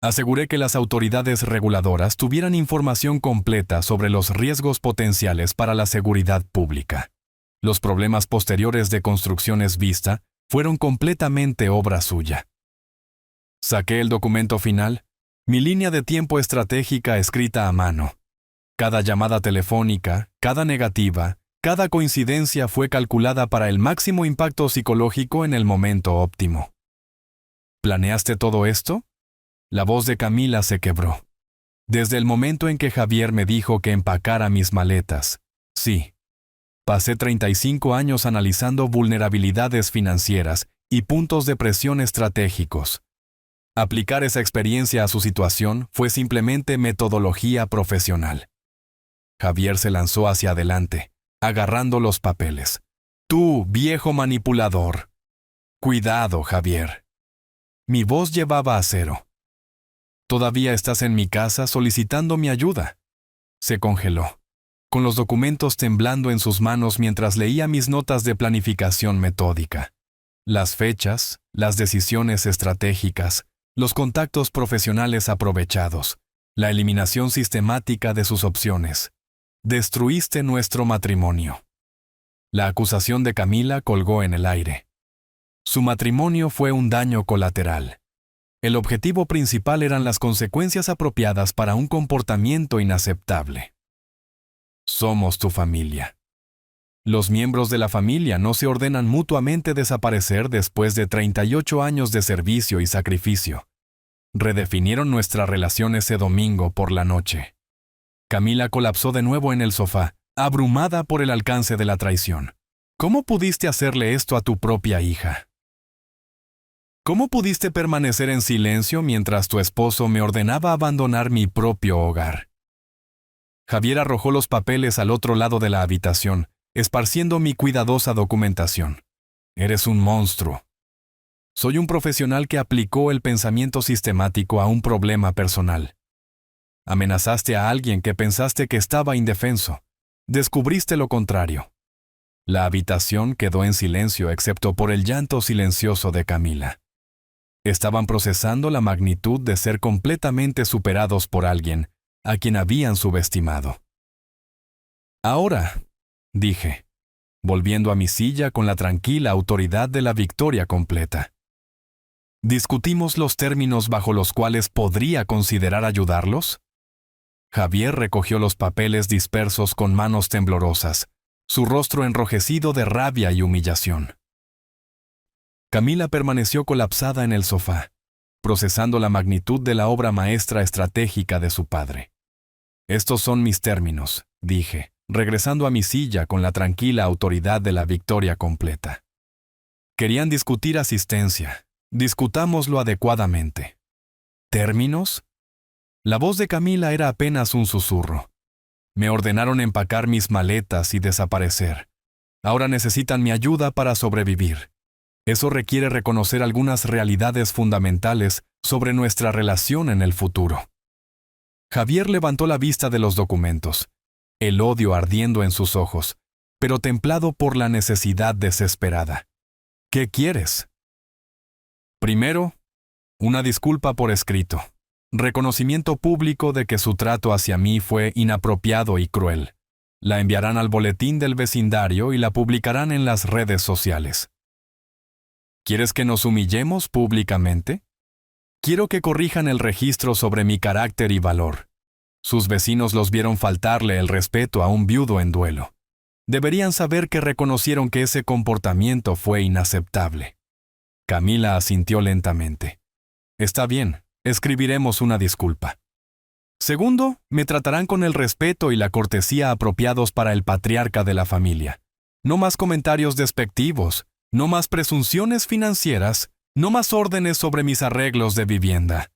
Aseguré que las autoridades reguladoras tuvieran información completa sobre los riesgos potenciales para la seguridad pública. Los problemas posteriores de Construcciones Vista fueron completamente obra suya. Saqué el documento final. Mi línea de tiempo estratégica escrita a mano. Cada llamada telefónica, cada negativa, cada coincidencia fue calculada para el máximo impacto psicológico en el momento óptimo. ¿Planeaste todo esto? La voz de Camila se quebró. Desde el momento en que Javier me dijo que empacara mis maletas, sí. Pasé 35 años analizando vulnerabilidades financieras y puntos de presión estratégicos. Aplicar esa experiencia a su situación fue simplemente metodología profesional. Javier se lanzó hacia adelante, agarrando los papeles. Tú, viejo manipulador. Cuidado, Javier. Mi voz llevaba acero. Todavía estás en mi casa solicitando mi ayuda. Se congeló, con los documentos temblando en sus manos mientras leía mis notas de planificación metódica. Las fechas, las decisiones estratégicas, los contactos profesionales aprovechados, la eliminación sistemática de sus opciones. Destruiste nuestro matrimonio. La acusación de Camila colgó en el aire. Su matrimonio fue un daño colateral. El objetivo principal eran las consecuencias apropiadas para un comportamiento inaceptable. Somos tu familia. Los miembros de la familia no se ordenan mutuamente desaparecer después de 38 años de servicio y sacrificio. Redefinieron nuestra relación ese domingo por la noche. Camila colapsó de nuevo en el sofá, abrumada por el alcance de la traición. ¿Cómo pudiste hacerle esto a tu propia hija? ¿Cómo pudiste permanecer en silencio mientras tu esposo me ordenaba abandonar mi propio hogar? Javier arrojó los papeles al otro lado de la habitación, esparciendo mi cuidadosa documentación. Eres un monstruo. Soy un profesional que aplicó el pensamiento sistemático a un problema personal. Amenazaste a alguien que pensaste que estaba indefenso. Descubriste lo contrario. La habitación quedó en silencio excepto por el llanto silencioso de Camila. Estaban procesando la magnitud de ser completamente superados por alguien a quien habían subestimado. Ahora, dije, volviendo a mi silla con la tranquila autoridad de la victoria completa. ¿Discutimos los términos bajo los cuales podría considerar ayudarlos? Javier recogió los papeles dispersos con manos temblorosas, su rostro enrojecido de rabia y humillación. Camila permaneció colapsada en el sofá, procesando la magnitud de la obra maestra estratégica de su padre. Estos son mis términos, dije, regresando a mi silla con la tranquila autoridad de la victoria completa. Querían discutir asistencia. Discutámoslo adecuadamente. ¿Términos? La voz de Camila era apenas un susurro. Me ordenaron empacar mis maletas y desaparecer. Ahora necesitan mi ayuda para sobrevivir. Eso requiere reconocer algunas realidades fundamentales sobre nuestra relación en el futuro. Javier levantó la vista de los documentos, el odio ardiendo en sus ojos, pero templado por la necesidad desesperada. ¿Qué quieres? Primero, una disculpa por escrito. Reconocimiento público de que su trato hacia mí fue inapropiado y cruel. La enviarán al boletín del vecindario y la publicarán en las redes sociales. ¿Quieres que nos humillemos públicamente? Quiero que corrijan el registro sobre mi carácter y valor. Sus vecinos los vieron faltarle el respeto a un viudo en duelo. Deberían saber que reconocieron que ese comportamiento fue inaceptable. Camila asintió lentamente. Está bien, escribiremos una disculpa. Segundo, me tratarán con el respeto y la cortesía apropiados para el patriarca de la familia. No más comentarios despectivos. No más presunciones financieras, no más órdenes sobre mis arreglos de vivienda.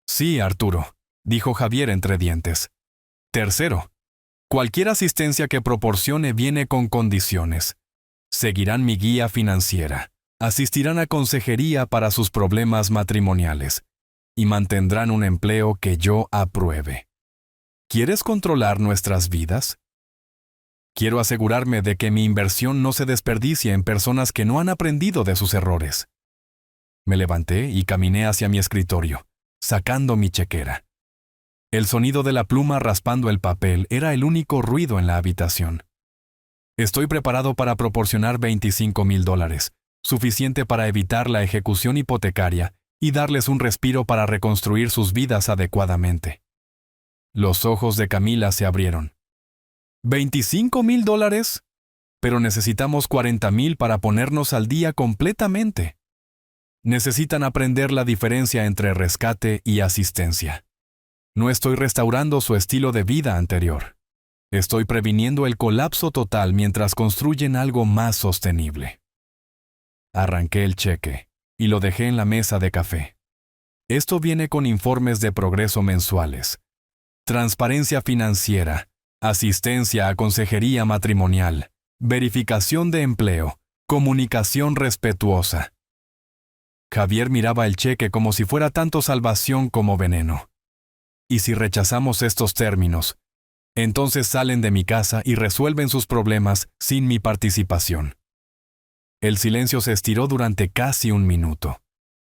Sí, Arturo, dijo Javier entre dientes. Tercero, cualquier asistencia que proporcione viene con condiciones. Seguirán mi guía financiera, asistirán a consejería para sus problemas matrimoniales y mantendrán un empleo que yo apruebe. ¿Quieres controlar nuestras vidas? Quiero asegurarme de que mi inversión no se desperdicie en personas que no han aprendido de sus errores. Me levanté y caminé hacia mi escritorio, sacando mi chequera. El sonido de la pluma raspando el papel era el único ruido en la habitación. Estoy preparado para proporcionar $25,000, suficiente para evitar la ejecución hipotecaria y darles un respiro para reconstruir sus vidas adecuadamente. Los ojos de Camila se abrieron. $25,000, pero necesitamos 40,000 para ponernos al día completamente. Necesitan aprender la diferencia entre rescate y asistencia. No estoy restaurando su estilo de vida anterior. Estoy previniendo el colapso total mientras construyen algo más sostenible. Arranqué el cheque y lo dejé en la mesa de café. Esto viene con informes de progreso mensuales, transparencia financiera, asistencia a consejería matrimonial, verificación de empleo, comunicación respetuosa. Javier miraba el cheque como si fuera tanto salvación como veneno. ¿Y si rechazamos estos términos? Entonces salen de mi casa y resuelven sus problemas sin mi participación. El silencio se estiró durante casi un minuto.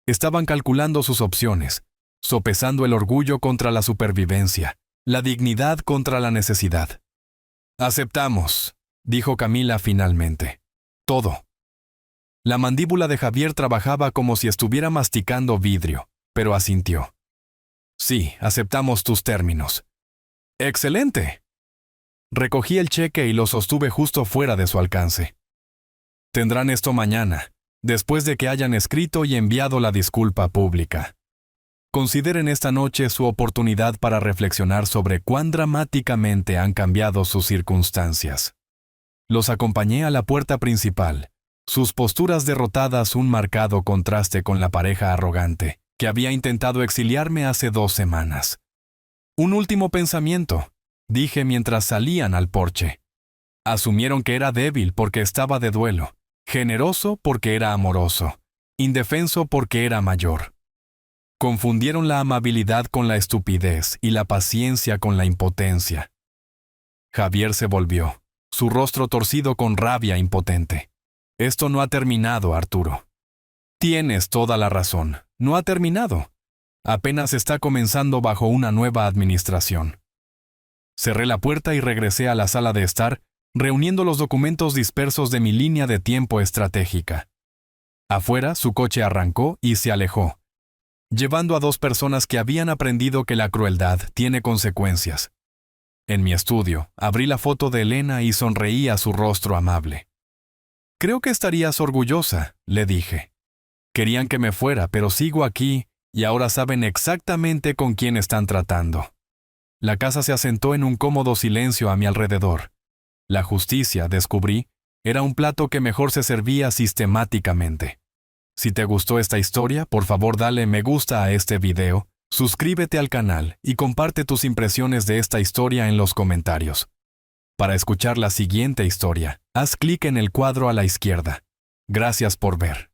Estaban calculando sus opciones, sopesando el orgullo contra la supervivencia, la dignidad contra la necesidad. Aceptamos, dijo Camila finalmente. Todo. La mandíbula de Javier trabajaba como si estuviera masticando vidrio, pero asintió. Sí, aceptamos tus términos. ¡Excelente! Recogí el cheque y lo sostuve justo fuera de su alcance. Tendrán esto mañana, después de que hayan escrito y enviado la disculpa pública. Consideren esta noche su oportunidad para reflexionar sobre cuán dramáticamente han cambiado sus circunstancias. Los acompañé a la puerta principal, sus posturas derrotadas un marcado contraste con la pareja arrogante, que había intentado exiliarme hace 2 semanas. Un último pensamiento, dije mientras salían al porche. Asumieron que era débil porque estaba de duelo, generoso porque era amoroso, indefenso porque era mayor. Confundieron la amabilidad con la estupidez y la paciencia con la impotencia. Javier se volvió, su rostro torcido con rabia impotente. Esto no ha terminado, Arturo. Tienes toda la razón, no ha terminado. Apenas está comenzando bajo una nueva administración. Cerré la puerta y regresé a la sala de estar, reuniendo los documentos dispersos de mi línea de tiempo estratégica. Afuera, su coche arrancó y se alejó, llevando a 2 personas que habían aprendido que la crueldad tiene consecuencias. En mi estudio, abrí la foto de Elena y sonreí a su rostro amable. Creo que estarías orgullosa, le dije. Querían que me fuera, pero sigo aquí y ahora saben exactamente con quién están tratando. La casa se asentó en un cómodo silencio a mi alrededor. La justicia, descubrí, era un plato que mejor se servía sistemáticamente. Si te gustó esta historia, por favor dale me gusta a este video, suscríbete al canal y comparte tus impresiones de esta historia en los comentarios. Para escuchar la siguiente historia, haz clic en el cuadro a la izquierda. Gracias por ver.